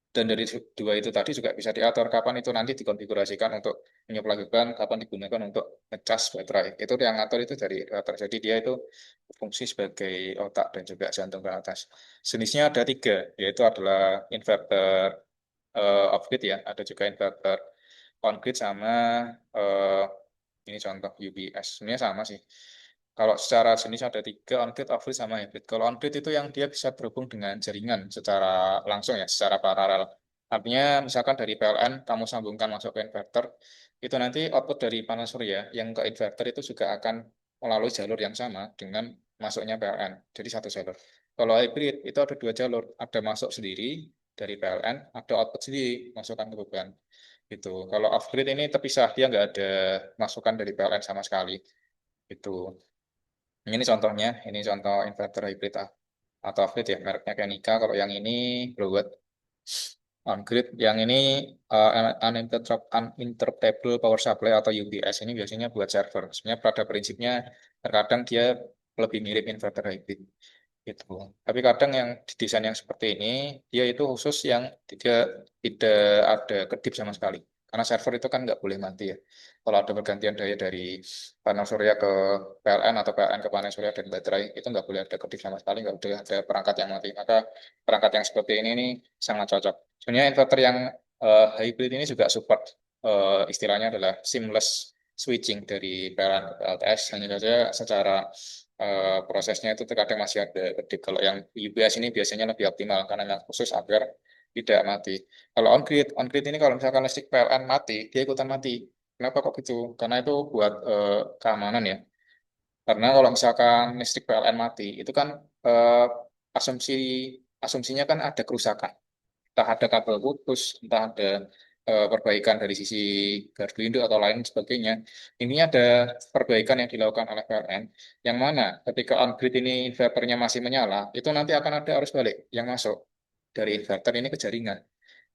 dan dari dua itu tadi juga bisa diatur kapan itu nanti dikonfigurasikan untuk menyuplai beban, kapan digunakan untuk ngecas baterai. Itu yang ngatur itu dari inverter. Jadi dia itu fungsi sebagai otak dan juga jantung ke atas. Jenisnya ada tiga, yaitu adalah inverter off-grid ya, ada juga inverter on-grid sama eh, ini contoh UPS. Sebenarnya sama sih. Kalau secara jenis ada tiga, on-grid, off-grid, sama hybrid. Kalau on-grid itu yang dia bisa berhubung dengan jaringan secara langsung ya, secara paralel. Artinya misalkan dari PLN kamu sambungkan masuk ke inverter, itu nanti output dari panel surya yang ke inverter itu juga akan melalui jalur yang sama dengan masuknya PLN. Jadi satu jalur. Kalau hybrid itu ada dua jalur, ada masuk sendiri dari PLN, ada output sendiri masukkan ke beban. Gitu. Kalau off-grid ini terpisah, dia nggak ada masukan dari PLN sama sekali. Itu. Ini contohnya, ini contoh inverter hybrid atau off-grid ya, mereknya Kenika. Kalau yang ini Blowet on-grid, yang ini uninterruptible power supply atau UPS ini biasanya buat server. Sebenarnya pada prinsipnya terkadang dia lebih mirip inverter hybrid gitu. Tapi kadang yang desain yang seperti ini, dia itu khusus yang tidak ada kedip sama sekali. Karena server itu kan nggak boleh mati ya. Kalau ada pergantian daya dari panel surya ke PLN atau PLN ke panel surya dan baterai, itu nggak boleh ada kedip sama sekali, nggak boleh ada perangkat yang mati. Maka perangkat yang seperti ini nih sangat cocok. Sebenarnya inverter yang hybrid ini juga support istilahnya adalah seamless switching dari PLN ke PLTS. Hanya saja secara prosesnya itu terkadang masih ada kedip. Kalau yang UPS ini biasanya lebih optimal karena memang khusus agar tidak mati. Kalau on-grid ini kalau misalkan listrik PLN mati, dia ikutan mati. Kenapa kok gitu? Karena itu buat keamanan ya. Karena kalau misalkan listrik PLN mati, itu kan eh, asumsi asumsinya kan ada kerusakan. Entah ada kabel putus, entah ada perbaikan dari sisi Gardu atau lain sebagainya. Ini ada perbaikan yang dilakukan oleh PLN, yang mana ketika on-grid ini inverternya masih menyala, itu nanti akan ada arus balik yang masuk dari inverter ini ke jaringan.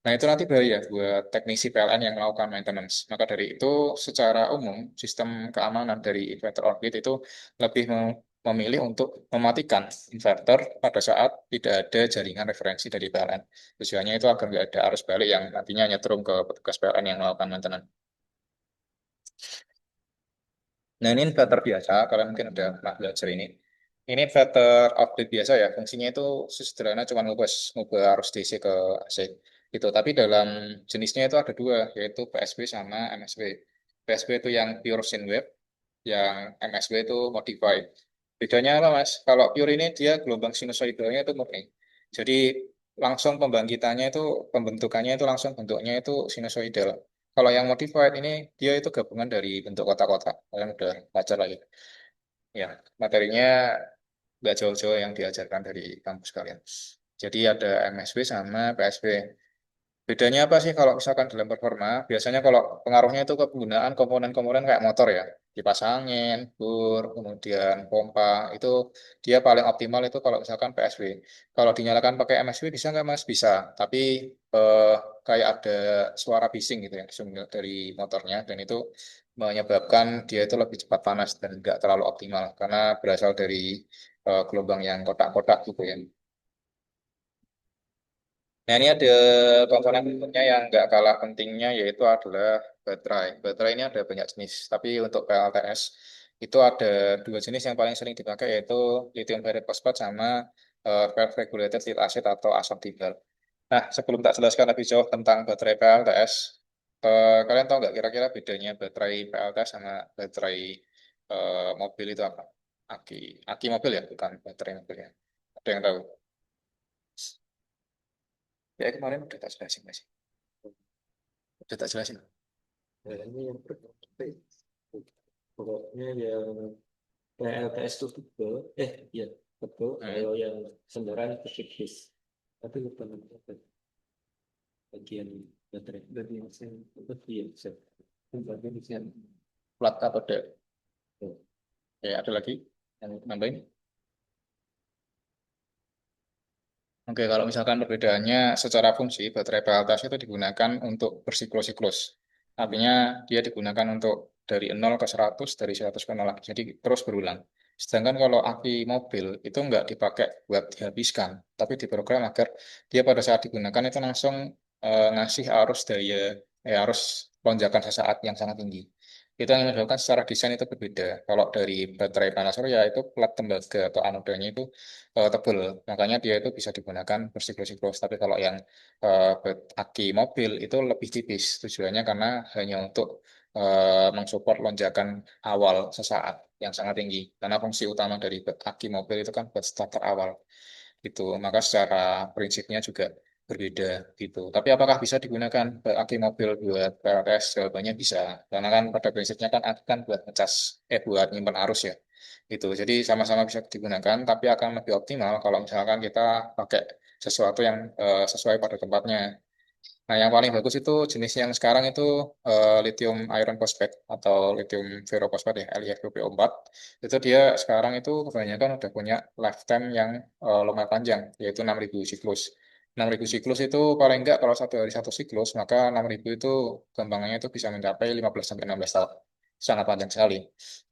Nah, itu nanti bahaya buat teknisi PLN yang melakukan maintenance. Maka dari itu, secara umum, sistem keamanan dari inverter on-grid itu lebih memilih untuk mematikan inverter pada saat tidak ada jaringan referensi dari PLN. Tujuannya itu agar nggak ada arus balik yang nantinya nyetrum ke petugas PLN yang melakukan maintenance. Nah, ini inverter biasa, kalian mungkin udah pernah belajar ini. Ini inverter outlet biasa ya, fungsinya itu sederhana cuma ngubah arus DC ke AC. Gitu. Tapi dalam jenisnya itu ada dua, yaitu PSB sama MSB. PSB itu yang pure sine wave, yang MSB itu modified. Bedanya apa Mas? Kalau pure ini dia gelombang sinusoidalnya itu murni. Jadi langsung pembangkitannya itu, pembentukannya itu langsung bentuknya itu sinusoidal. Kalau yang modified ini dia itu gabungan dari bentuk kotak-kotak. Kalian udah belajar lagi. Ya, materinya nggak jauh-jauh yang diajarkan dari kampus kalian. Jadi ada MSB sama PSB. Bedanya apa sih kalau misalkan dalam performa? Biasanya kalau pengaruhnya itu ke penggunaan komponen-komponen kayak motor ya, kipas angin, bur, kemudian pompa, itu dia paling optimal itu kalau misalkan PSB. Kalau dinyalakan pakai MSB bisa nggak Mas? Bisa, tapi eh, kayak ada suara bising gitu yang disumber dari motornya dan itu menyebabkan dia itu lebih cepat panas dan nggak terlalu optimal karena berasal dari gelombang yang kotak-kotak gitu ya. Nah, ini ada komponen berikutnya yang nggak kalah pentingnya yaitu adalah baterai. Baterai ini ada banyak jenis, tapi untuk PLTS itu ada dua jenis yang paling sering dipakai yaitu lithium ferrite phosphate sama self regulated lead acid atau asam tunggal. Nah, sebelum tak jelaskan lebih jauh tentang baterai PLTS, kalian tahu nggak kira-kira bedanya baterai PLTS sama baterai mobil itu apa? Aki, aki mobil ya, bukan baterai mobil ya. Ada yang tahu? Ya kemarin udah tak jelasin Mas. Udah tak jelasin.
Ini yang pokoknya yang PLTS itu tebel, iya tebel.
Hmm.
Kalau yang sembaran itu tipis. Tapi lupa namanya apa bagian bagian mesin itu iya bisa. Bagian mesin.
Plat katode. Ya, ada lagi yang nambahin. Oke, kalau misalkan perbedaannya secara fungsi, baterai PLTS itu digunakan untuk bersiklus-siklus. Artinya dia digunakan untuk dari 0 ke 100, dari 100 ke 0 lagi. Jadi terus berulang. Sedangkan kalau aki mobil itu nggak dipakai buat dihabiskan, tapi diprogram agar dia pada saat digunakan itu langsung ngasih arus daya, arus lonjakan sesaat yang sangat tinggi. Itu yang menyebabkan secara desain itu berbeda. Kalau dari baterai panas surya itu plat tembaga atau anodanya itu tebal, makanya dia itu bisa digunakan bersiklus-siklus. Tapi kalau yang aki mobil itu lebih tipis, tujuannya karena hanya untuk mensupport lonjakan awal sesaat yang sangat tinggi. Karena fungsi utama dari aki mobil itu kan buat starter awal gitu. Maka secara prinsipnya juga berbeda gitu. Tapi apakah bisa digunakan aki mobil buat PLTS? Jawabannya bisa. Karena kan pada prinsipnya kan aki kan buat ngecas, buat nyimpan arus ya. Gitu. Jadi sama-sama bisa digunakan, tapi akan lebih optimal kalau misalkan kita pakai sesuatu yang sesuai pada tempatnya. Nah, yang paling bagus itu jenis yang sekarang itu lithium iron phosphate atau lithium ferrophosphate ya, LiFePO4. Itu dia sekarang itu kebanyakan udah punya lifetime yang lumayan panjang, yaitu 6.000 siklus. 6.000 siklus itu paling enggak kalau satu hari satu siklus, maka 6.000 itu gampangnya itu bisa mencapai 15 sampai 16 tahun. Sangat panjang sekali.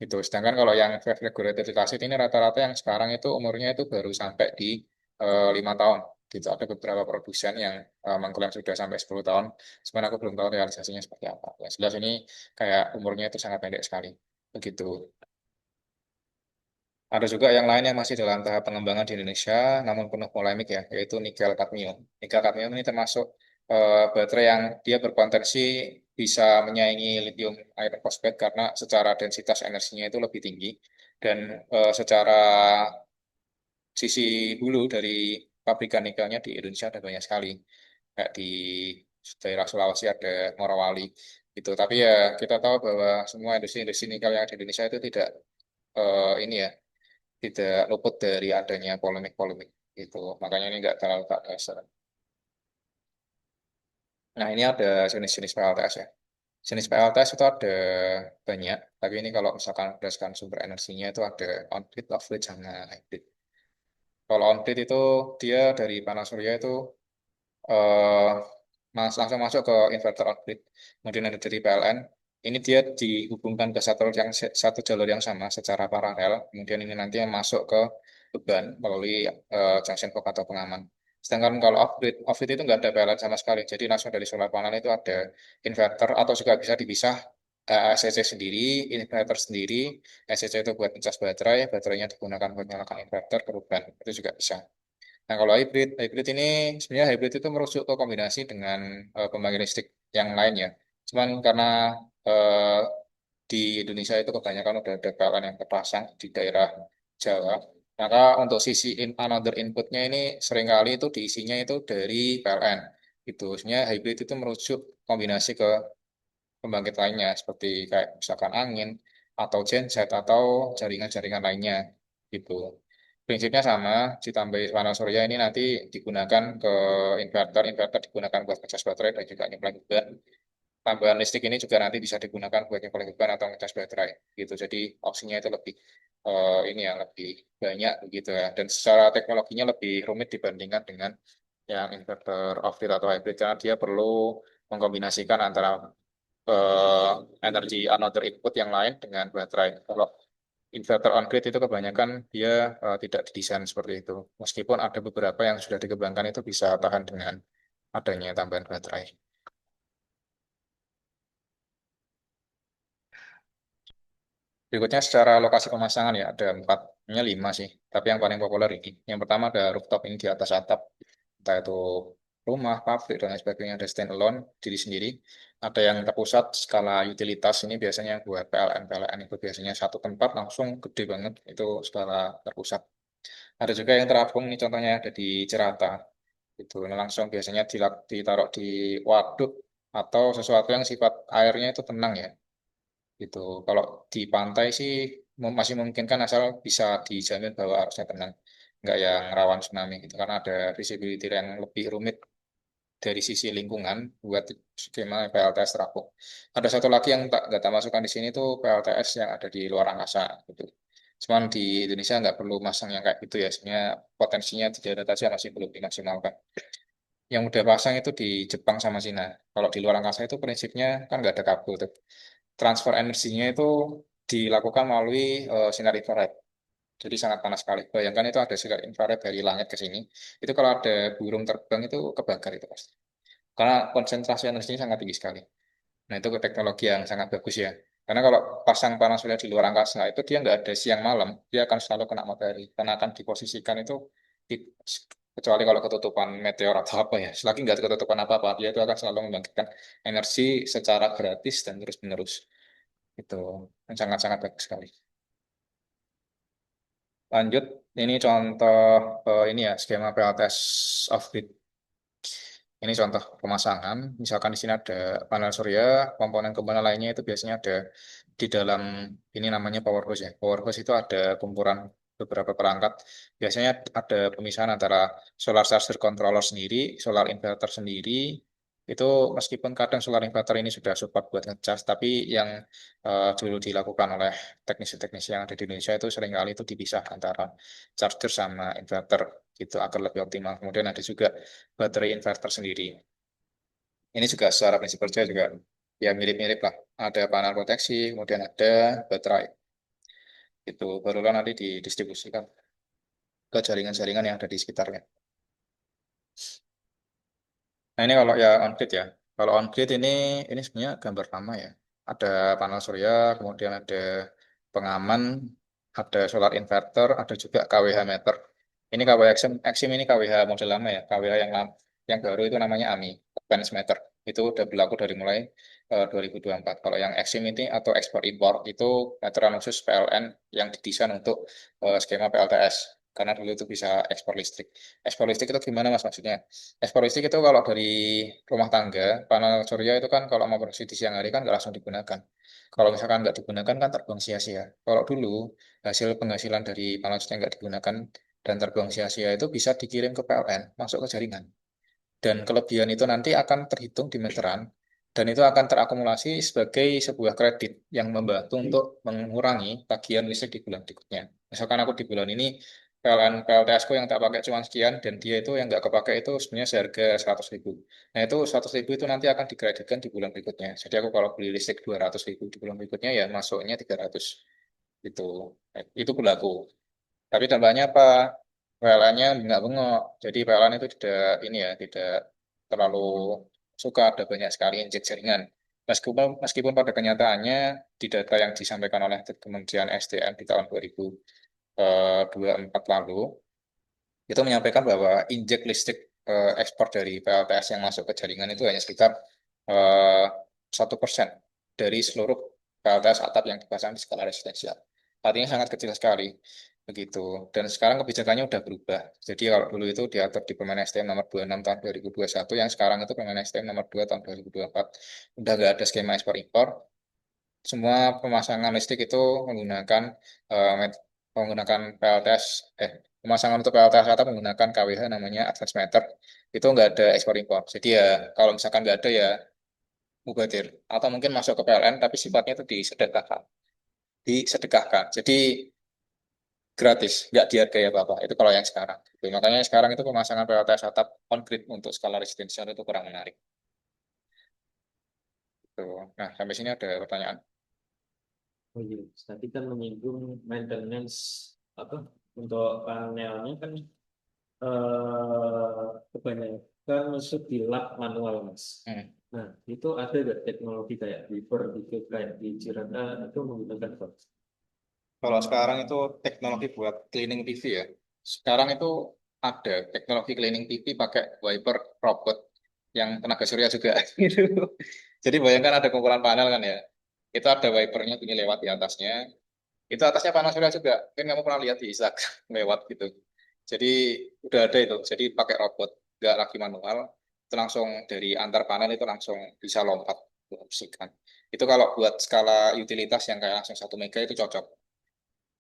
Itu. Sedangkan kalau yang Wave Regulated Acid ini rata-rata yang sekarang itu umurnya itu baru sampai di 5 tahun gitu. Ada beberapa produsen yang mengklaim sudah sampai 10 tahun, cuman aku belum tahu realisasinya seperti apa. Yang jelas ini kayak umurnya itu sangat pendek sekali. Begitu. Ada juga yang lain yang masih dalam tahap pengembangan di Indonesia, namun penuh polemik ya, yaitu nikel kadmium. Nikel kadmium ini termasuk baterai yang dia berpotensi bisa menyaingi lithium iron phosphate karena secara densitas energinya itu lebih tinggi dan secara sisi hulu dari pabrikan nikelnya di Indonesia ada banyak sekali. Kayak di daerah Sulawesi ada Morowali gitu. Tapi ya kita tahu bahwa semua industri-industri nikel yang ada di Indonesia itu tidak ini ya, tidak luput dari adanya polemik-polemik gitu. Makanya ini nggak terlalu tak dasar. Nah, ini ada jenis-jenis PLTS ya. Jenis PLTS itu ada banyak, tapi ini kalau misalkan berdasarkan sumber energinya itu ada on-grid, off-grid, sama hybrid. Kalau on-grid itu dia dari panas surya itu eh, langsung masuk ke inverter on-grid, kemudian ada dari PLN. Ini dia dihubungkan ke satu jalur yang sama secara paralel, kemudian ini nanti masuk ke beban melalui junction box atau pengaman. Sedangkan kalau off-grid itu nggak ada PLN sama sekali, jadi langsung dari solar panel itu ada inverter atau juga bisa dipisah SCC sendiri, inverter sendiri, SCC itu buat ngecas baterai, baterainya digunakan buat nyalakan inverter ke beban, itu juga bisa. Nah, kalau hybrid ini sebenarnya hybrid itu merujuk ke kombinasi dengan pembangkit listrik yang lain ya. Cuman karena eh, di Indonesia itu kebanyakan udah ada PLN yang terpasang di daerah Jawa, maka untuk sisi another inputnya ini seringkali itu diisinya itu dari PLN. Itu sebenarnya hybrid itu merujuk kombinasi ke pembangkit lainnya seperti kayak misalkan angin atau genset atau jaringan-jaringan lainnya gitu. Prinsipnya sama, ditambah panel surya ini nanti digunakan ke inverter, inverter digunakan buat ngecas baterai dan juga nyimpen beban. Tambahan listrik ini juga nanti bisa digunakan buat nyimpen beban atau ngecas baterai gitu. Jadi opsinya itu lebih ini ya lebih banyak begitu ya. Dan secara teknologinya lebih rumit dibandingkan dengan yang inverter off-grid atau hybrid karena dia perlu mengkombinasikan antara eh, energi another input yang lain dengan baterai. Kalau inverter on-grid itu kebanyakan dia tidak didesain seperti itu. Meskipun ada beberapa yang sudah dikembangkan itu bisa tahan dengan adanya tambahan baterai. Berikutnya secara lokasi pemasangan ya ada empatnya lima sih, tapi yang paling populer ini. Yang pertama ada rooftop ini di atas atap, entah itu rumah, pabrik dan lain sebagainya ada standalone diri sendiri. Ada yang terpusat skala utilitas ini biasanya buat PLN PLN itu biasanya satu tempat langsung gede banget itu skala terpusat. Ada juga yang terapung ini contohnya ada di Cerata itu langsung biasanya ditaruh di waduk atau sesuatu yang sifat airnya itu tenang ya gitu. Kalau di pantai sih masih memungkinkan asal bisa dijamin bahwa arusnya tenang, nggak yang rawan tsunami gitu. Karena ada visibility yang lebih rumit dari sisi lingkungan buat skema PLTS terapung. Ada satu lagi yang nggak tak masukkan di sini tuh PLTS yang ada di luar angkasa gitu. Cuman di Indonesia nggak perlu masang yang kayak gitu ya, sebenarnya potensinya di darat aja masih belum dimaksimalkan. Yang udah pasang itu di Jepang sama Cina. Kalau di luar angkasa itu prinsipnya kan nggak ada kabel tuh. Transfer energinya itu dilakukan melalui sinar infrared. Jadi sangat panas sekali. Bayangkan itu ada sinar infrared dari langit ke sini. Itu kalau ada burung terbang itu kebakar itu pasti. Karena konsentrasi energinya sangat tinggi sekali. Nah itu teknologi yang sangat bagus ya. Karena kalau pasang panas surya di luar angkasa itu dia nggak ada siang malam, dia akan selalu kena matahari karena akan diposisikan itu di- kecuali kalau ketutupan meteor atau apa ya. Selagi nggak ada ketutupan apa-apa, dia itu akan selalu membangkitkan energi secara gratis dan terus-menerus. Itu sangat-sangat bagus sekali. Lanjut, ini contoh ini ya skema PLTS off grid. Ini contoh pemasangan. Misalkan di sini ada panel surya, komponen-komponen lainnya itu biasanya ada di dalam ini namanya power house ya. Power house itu ada kumpulan beberapa perangkat. Biasanya ada pemisahan antara solar charger controller sendiri, solar inverter sendiri. Itu meskipun kadang solar inverter ini sudah support buat ngecas, tapi yang dulu dilakukan oleh teknisi-teknisi yang ada di Indonesia itu seringkali itu dipisah antara charger sama inverter gitu agar lebih optimal. Kemudian ada juga baterai inverter sendiri. Ini juga secara prinsip kerja juga ya mirip-mirip lah. Ada panel proteksi, kemudian ada baterai. Itu barulah nanti didistribusikan ke jaringan-jaringan yang ada di sekitarnya. Nah ini kalau ya on grid ya. Kalau on grid ini sebenarnya gambar lama ya. Ada panel surya, kemudian ada pengaman, ada solar inverter, ada juga KWH meter. Ini KWH Exim ini KWH model lama ya. KWH yang baru itu namanya AMI, Advanced Meter. Itu udah berlaku dari mulai 2024. Kalau yang Exim ini atau ekspor impor itu meteran khusus PLN yang didesain untuk skema PLTS. Karena dulu itu bisa ekspor listrik. Ekspor listrik itu gimana mas maksudnya? Ekspor listrik itu kalau dari rumah tangga, panel surya itu kan kalau mau produksi di siang hari kan nggak langsung digunakan. Kalau misalkan nggak digunakan kan terbuang sia-sia. Kalau dulu hasil penghasilan dari panel surya nggak digunakan dan terbuang sia-sia itu bisa dikirim ke PLN, masuk ke jaringan. Dan kelebihan itu nanti akan terhitung di meteran dan itu akan terakumulasi sebagai sebuah kredit yang membantu untuk mengurangi tagihan listrik di bulan berikutnya. Misalkan aku di bulan ini PLN PLTS ku yang tak pakai cuma sekian dan dia itu yang nggak kepake itu sebenarnya seharga 100.000. Nah itu 100.000 itu nanti akan dikreditkan di bulan berikutnya. Jadi aku kalau beli listrik 200.000 di bulan berikutnya ya masuknya 300 itu. Itu berlaku. Tapi dampaknya apa? PLN-nya nggak bengok. Jadi PLN itu tidak ini ya, tidak terlalu suka ada banyak sekali injek jaringan. Meskipun pada kenyataannya di data yang disampaikan oleh Kementerian SDM di tahun 2024 lalu itu menyampaikan bahwa injek listrik ekspor dari PLTS yang masuk ke jaringan itu hanya sekitar 1% dari seluruh PLTS atap yang dipasang di skala residensial. Artinya sangat kecil sekali begitu. Dan sekarang kebijakannya udah berubah. Jadi kalau dulu itu diatur di Permen STM nomor 26 tahun 2021, yang sekarang itu Permen STM nomor 2 tahun 2024. Udah nggak ada skema ekspor impor. Semua pemasangan listrik itu menggunakan menggunakan PLTS pemasangan untuk PLTS atau menggunakan KWH namanya advance meter itu nggak ada ekspor impor. Jadi ya kalau misalkan nggak ada ya mubadir atau mungkin masuk ke PLN tapi sifatnya itu disedekahkan. Jadi gratis, nggak dihargai apa-apa. Itu kalau yang sekarang. Gitu. Makanya sekarang itu pemasangan PLTS atap on grid untuk skala residensial itu kurang menarik. Gitu. Nah, sampai sini ada pertanyaan.
Oh iya, tadi kan menyinggung maintenance apa untuk panelnya kan kebanyakan masuk di lab manual mas.
Hmm.
Nah itu ada nggak teknologi kayak Beaver gitu kayak di Cirata itu menggunakan apa?
Kalau sekarang itu teknologi buat cleaning TV ya. Sekarang itu ada teknologi cleaning TV pakai wiper robot yang tenaga surya juga. Gitu. Jadi bayangkan ada kumpulan panel kan ya. Itu ada wipernya bunyi lewat di atasnya. Itu atasnya panas surya juga. Mungkin kamu pernah lihat di Instagram lewat gitu. Jadi udah ada itu. Jadi pakai robot, nggak lagi manual. Itu langsung dari antar panel itu langsung bisa lompat membersihkan. Itu kalau buat skala utilitas yang kayak langsung 1 mega itu cocok.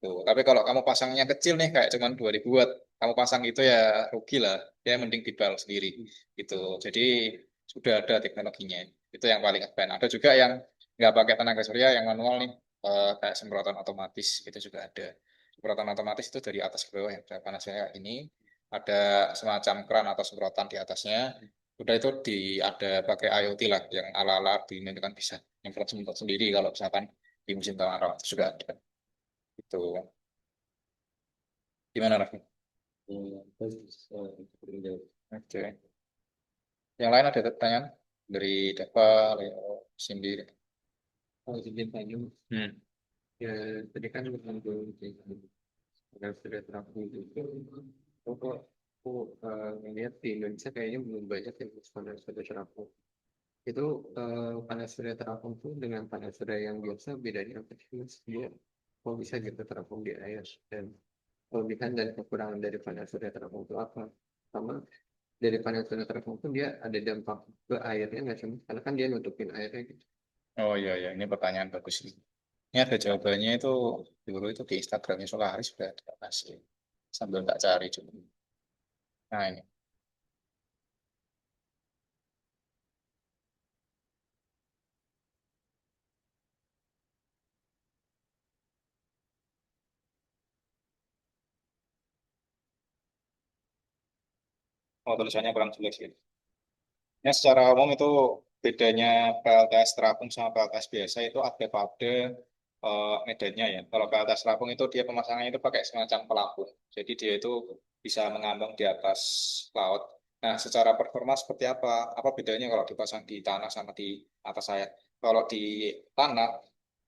Tuh. Tapi kalau kamu pasangnya kecil nih kayak cuman 2000 watt, kamu pasang itu ya rugi lah. Ya mending dibal sendiri gitu. Jadi sudah ada teknologinya. Itu yang paling advance. Ada juga yang nggak pakai tenaga surya yang manual nih kayak semprotan otomatis itu juga ada. Semprotan otomatis itu dari atas ke bawah yang panas saya ini ada semacam keran atau semprotan di atasnya. Udah itu ada pakai IoT lah yang ala-ala Arduino itu kan bisa nyemprot-semprot sendiri kalau misalkan di musim kemarau itu juga ada. Itu gimana Raffi?
Bagus.
Oke. Yang lain ada pertanyaan dari Deva, Leo, Cindy.
kalau izin tanya,
Hmm.
ya tadi kan mengandung panas surya terapung itu. Kok aku ngeliat di Indonesia kayaknya belum banyak yang panas surya terapung. Itu panas surya terapung tuh dengan panas surya yang biasa bedanya apa sih Mas? Dia kok bisa gitu terapung di air, dan kelebihan dan kekurangan dari panas surya terapung itu apa? Sama dari panas surya terapung pun dia ada dampak ke airnya nggak sih? Karena kan dia nutupin airnya gitu.
Oh iya ya, ini pertanyaan bagus nih. Ini ada jawabannya itu dulu itu di Instagramnya Solaris sudah ada kasih. Sambil tak cari juga. Nah ini, oh tulisannya kurang jelas gitu. Ya secara umum itu bedanya PLTS terapung sama PLTS biasa itu ada pada medannya ya. Kalau PLTS terapung itu dia pemasangannya itu pakai semacam pelampung. Jadi dia itu bisa mengambang di atas laut. Nah, secara performa seperti apa? Apa bedanya kalau dipasang di tanah sama di atas air? Kalau di tanah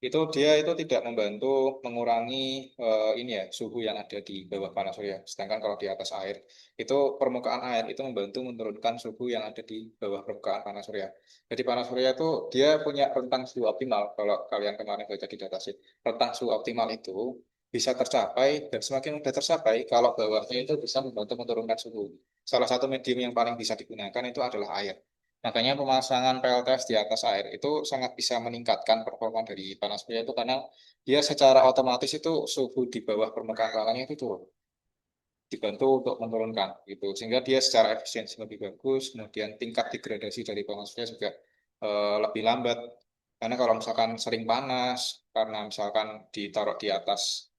itu dia itu tidak membantu mengurangi ini ya suhu yang ada di bawah panas surya. Sedangkan kalau di atas air itu permukaan air itu membantu menurunkan suhu yang ada di bawah permukaan panas surya. Jadi panas surya itu dia punya rentang suhu optimal. Kalau kalian kemarin baca di datasheet, rentang suhu optimal itu bisa tercapai dan semakin mudah tercapai kalau bawahnya itu bisa membantu menurunkan suhu. Salah satu medium yang paling bisa digunakan itu adalah air. Makanya pemasangan PLTS di atas air itu sangat bisa meningkatkan performa dari panas surya itu karena dia secara otomatis itu suhu di bawah permukaan tanahnya itu turun dibantu untuk menurunkan gitu sehingga dia secara efisiensi lebih bagus kemudian tingkat degradasi dari panasnya juga lebih lambat karena kalau misalkan sering panas karena misalkan ditaruh di atas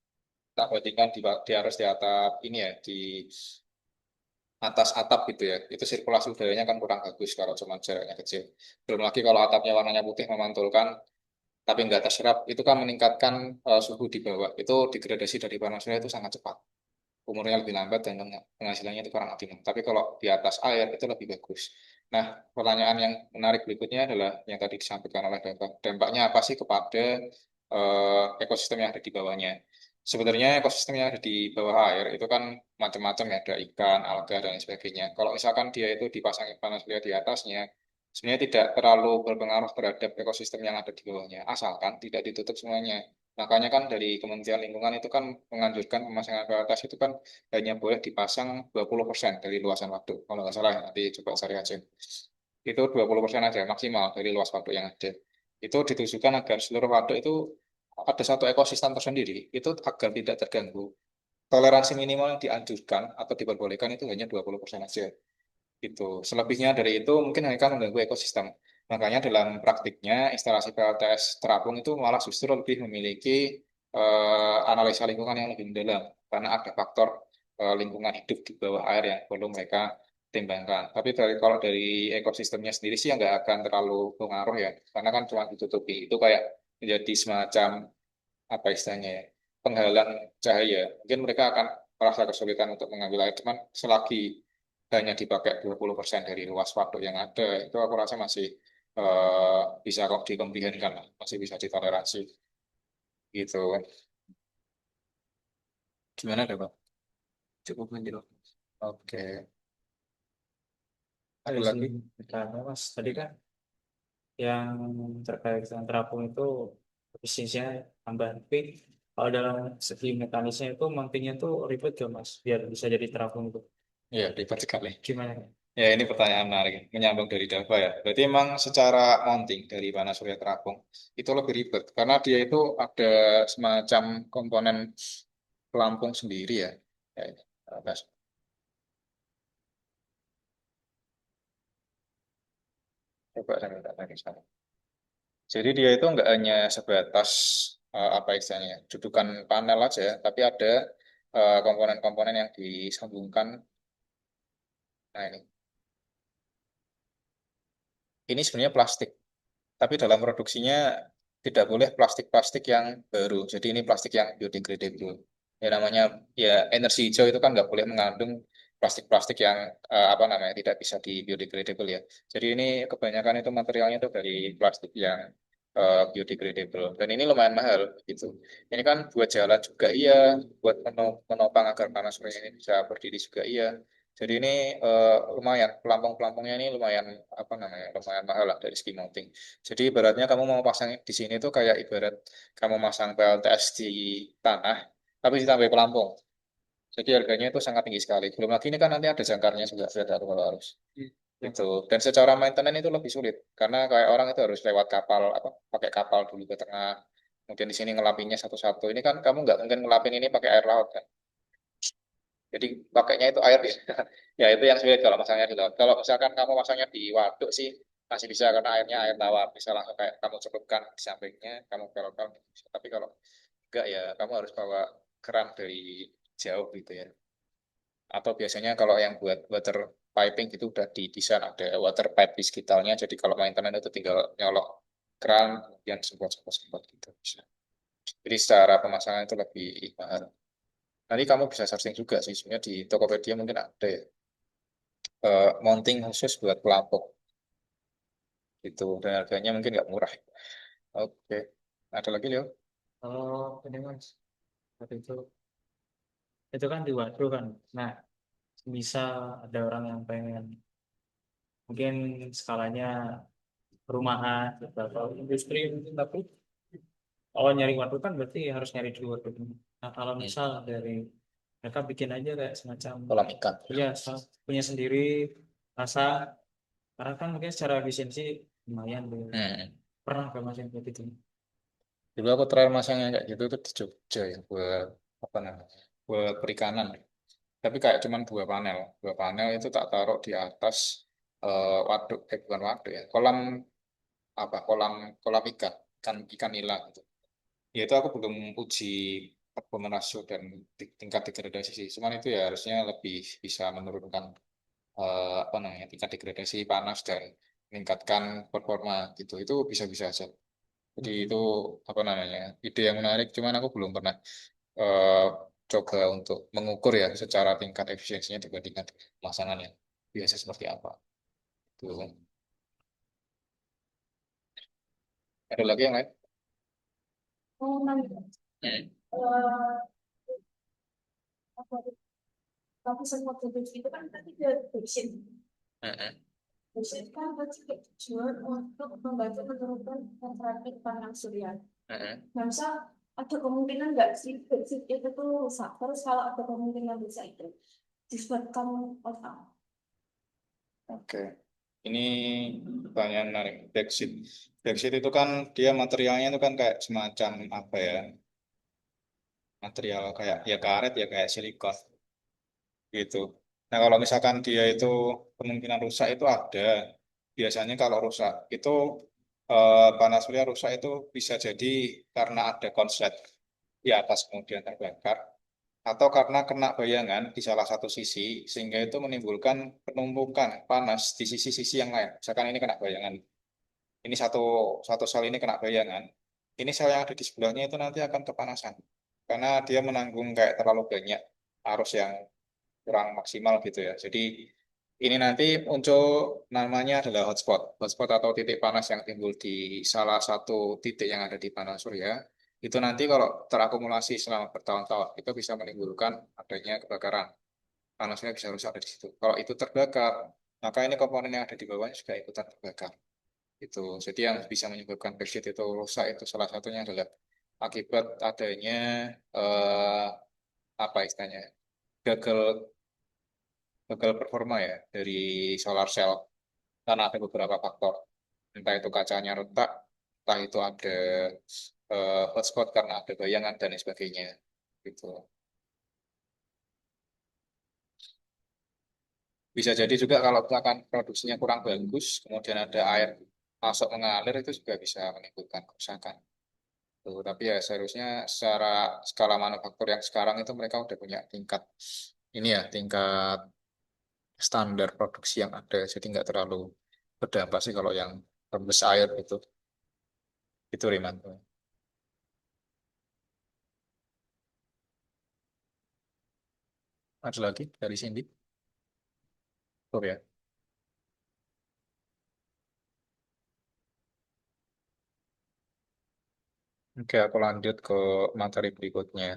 tak bandingkan di harus di atap ini ya di atas atap gitu ya itu sirkulasi udaranya kan kurang bagus kalau cuma jaraknya kecil belum lagi kalau atapnya warnanya putih memantulkan tapi nggak terserap itu kan meningkatkan suhu di bawah itu degradasi dari panasnya itu sangat cepat umurnya lebih lambat dan penghasilannya itu kurang optimal. Tapi kalau di atas air itu lebih bagus. Nah, pertanyaan yang menarik berikutnya adalah yang tadi disampaikan oleh dampak. Dampaknya apa sih kepada ekosistem yang ada di bawahnya? Sebenarnya ekosistem yang ada di bawah air itu kan macam-macam ya, ada ikan, alga, dan lain sebagainya. Kalau misalkan dia itu dipasangin panas surya di atasnya, sebenarnya tidak terlalu berpengaruh terhadap ekosistem yang ada di bawahnya, asalkan tidak ditutup semuanya. Makanya kan dari Kementerian Lingkungan itu kan menganjurkan pemasangan PLTS itu kan hanya boleh dipasang 20% dari luasan waduk. Kalau nggak salah ya, nanti coba cari aja. Itu 20% aja maksimal dari luas waduk yang ada. Itu ditujukan agar seluruh waduk itu ada satu ekosistem tersendiri, itu agar tidak terganggu. Toleransi minimal yang dianjurkan atau diperbolehkan itu hanya 20% aja. Gitu. Selebihnya dari itu mungkin akan mengganggu ekosistem. Makanya dalam praktiknya instalasi PLTS terapung itu malah justru lebih memiliki analisa lingkungan yang lebih mendalam karena ada faktor lingkungan hidup di bawah air yang perlu mereka timbangkan. Tapi kalau dari ekosistemnya sendiri sih nggak akan terlalu pengaruh ya, karena kan cuma ditutupi. Itu kayak menjadi semacam apa istilahnya ya, penghalang cahaya. Mungkin mereka akan merasa kesulitan untuk mengambil air, cuman selagi hanya dipakai 20% dari luas waduk yang ada, itu aku rasa masih bisa kok dikomprehensikan, masih bisa ditoleransi. Gitu. Gimana deh, Pak?
Cukup menjelaskan.
Oke.
Ada
Ada
sih
lagi?
bertanya Mas. Tadi kan yang terkait dengan terapung itu efisiensinya tambah. Tapi kalau dalam segi mekanisnya itu mountingnya tuh ribet gak Mas? Biar bisa jadi terapung itu.
Iya, ribet sekali.
Gimana?
Ya, ini pertanyaan menarik. Menyambung dari Dava ya. Berarti emang secara mounting dari panas surya terapung itu lebih ribet. Karena dia itu ada semacam komponen pelampung sendiri ya. Ya, ini. Coba saya minta lagi sana. Jadi dia itu nggak hanya sebatas apa istilahnya, dudukan panel aja, ya, tapi ada komponen-komponen yang disambungkan. Nah ini sebenarnya plastik, tapi dalam produksinya tidak boleh plastik-plastik yang baru. Jadi ini plastik yang biodegradable. Ya namanya ya energi hijau itu kan nggak boleh mengandung plastik-plastik yang apa namanya tidak bisa di biodegradable ya. Jadi ini kebanyakan itu materialnya itu dari plastik yang biodegradable. Dan ini lumayan mahal gitu. Ini kan buat jalan juga iya, buat menopang agar panas surya ini bisa berdiri juga iya. Jadi ini lumayan pelampung-pelampungnya ini lumayan apa namanya lumayan mahal lah dari segi mounting. Jadi ibaratnya kamu mau pasang di sini tuh kayak ibarat kamu masang PLTS di tanah tapi ditambah pelampung. Jadi harganya itu sangat tinggi sekali. Belum lagi ini kan nanti ada jangkarnya juga sudah ada kalau harus gitu. Dan secara maintenance itu lebih sulit karena kayak orang itu harus lewat kapal apa pakai kapal dulu ke tengah. Kemudian di sini ngelapinnya satu-satu. Ini kan kamu nggak mungkin ngelapin ini pakai air laut kan. Jadi pakainya itu air ya. Ya itu yang sulit kalau masangnya di laut. Kalau misalkan kamu masangnya di waduk sih masih bisa karena airnya air tawar. Bisa langsung kayak kamu celupkan di sampingnya, kamu belokkan. Bisa. Tapi kalau enggak ya kamu harus bawa keran dari jauh gitu ya. Atau biasanya kalau yang buat water piping itu udah didesain ada water pipe di sekitarnya. Jadi kalau maintenance itu tinggal nyolok keran, kemudian semprot-semprot gitu bisa. Jadi secara pemasangan itu lebih mahal. Nanti kamu bisa searching juga sih, sebenarnya di Tokopedia mungkin ada ya, mounting khusus buat pelampung gitu. Dan harganya mungkin nggak murah. Oke, ada lagi Leo?
Kalau ini mas, waktu itu kan di waduk kan. Nah, bisa ada orang yang pengen mungkin skalanya perumahan atau industri mungkin, tapi kalau nyari waduk kan berarti harus nyari di waduk. Nah, kalau misal dari mereka bikin aja kayak semacam
Kolam ikan.
ya punya sendiri rasa, karena kan mungkin secara efisiensi lumayan tuh.
Hmm.
Pernah ke mas yang kayak gitu?
Dulu aku terakhir masang yang kayak gitu tuh di Jogja ya, buat apa namanya, buat perikanan. Tapi kayak cuman dua panel itu tak taruh di atas waduk, bukan waduk ya, kolam apa, kolam ikan, ikan nila gitu. Ya itu aku belum uji performa rasio dan tingkat degradasi sih. Cuman itu ya harusnya lebih bisa menurunkan apa namanya tingkat degradasi panas dan meningkatkan performa gitu. Itu bisa-bisa aja. Jadi itu apa namanya ide yang menarik. Cuman aku belum pernah eh, coba untuk mengukur ya secara tingkat efisiensinya dibandingkan dengan pemasangan yang biasa seperti apa. Tuh. Ada lagi yang lain?
Oh, nanti.
Hmm.
Apa tuh? Tapi semua produksi itu kan tadi dari Beijing.
Hmm.
Beijing kan berarti tujuan untuk membantu menurunkan temperatur panas surya.
Hmm.
Nah, misal ada kemungkinan nggak sih Beijing itu tuh rusak? Terus kalau ada kemungkinan rusak itu disebabkan apa?
Oke. Ini pertanyaan menarik. Backseat. Backseat itu kan dia materialnya itu kan kayak semacam apa ya? Material kayak ya karet ya kayak silikon gitu. Nah kalau misalkan dia itu kemungkinan rusak itu ada. Biasanya kalau rusak itu panas surya rusak itu bisa jadi karena ada konslet di atas kemudian terbakar atau karena kena bayangan di salah satu sisi sehingga itu menimbulkan penumpukan panas di sisi-sisi yang lain. Misalkan ini kena bayangan, ini satu satu sel ini kena bayangan, ini sel yang ada di sebelahnya itu nanti akan kepanasan karena dia menanggung kayak terlalu banyak arus yang kurang maksimal gitu ya. Jadi ini nanti muncul namanya adalah hotspot. Hotspot atau titik panas yang timbul di salah satu titik yang ada di panel surya. Itu nanti kalau terakumulasi selama bertahun-tahun, itu bisa menimbulkan adanya kebakaran. Panasnya bisa rusak dari situ. Kalau itu terbakar, maka ini komponen yang ada di bawahnya juga ikutan terbakar. Itu. Jadi yang bisa menyebabkan backseat itu rusak itu salah satunya adalah akibat adanya eh, apa istilahnya gagal gagal performa ya dari solar cell karena ada beberapa faktor entah itu kacanya retak entah itu ada hotspot karena ada bayangan dan lain sebagainya gitu bisa jadi juga kalau misalkan produksinya kurang bagus kemudian ada air masuk mengalir itu juga bisa menimbulkan kerusakan tuh tapi ya seharusnya secara skala manufaktur yang sekarang itu mereka udah punya tingkat ini ya tingkat standar produksi yang ada jadi nggak terlalu berdampak sih kalau yang rembes air itu Riman. Ada lagi dari Cindy? Oh ya. Oke, aku lanjut ke materi berikutnya.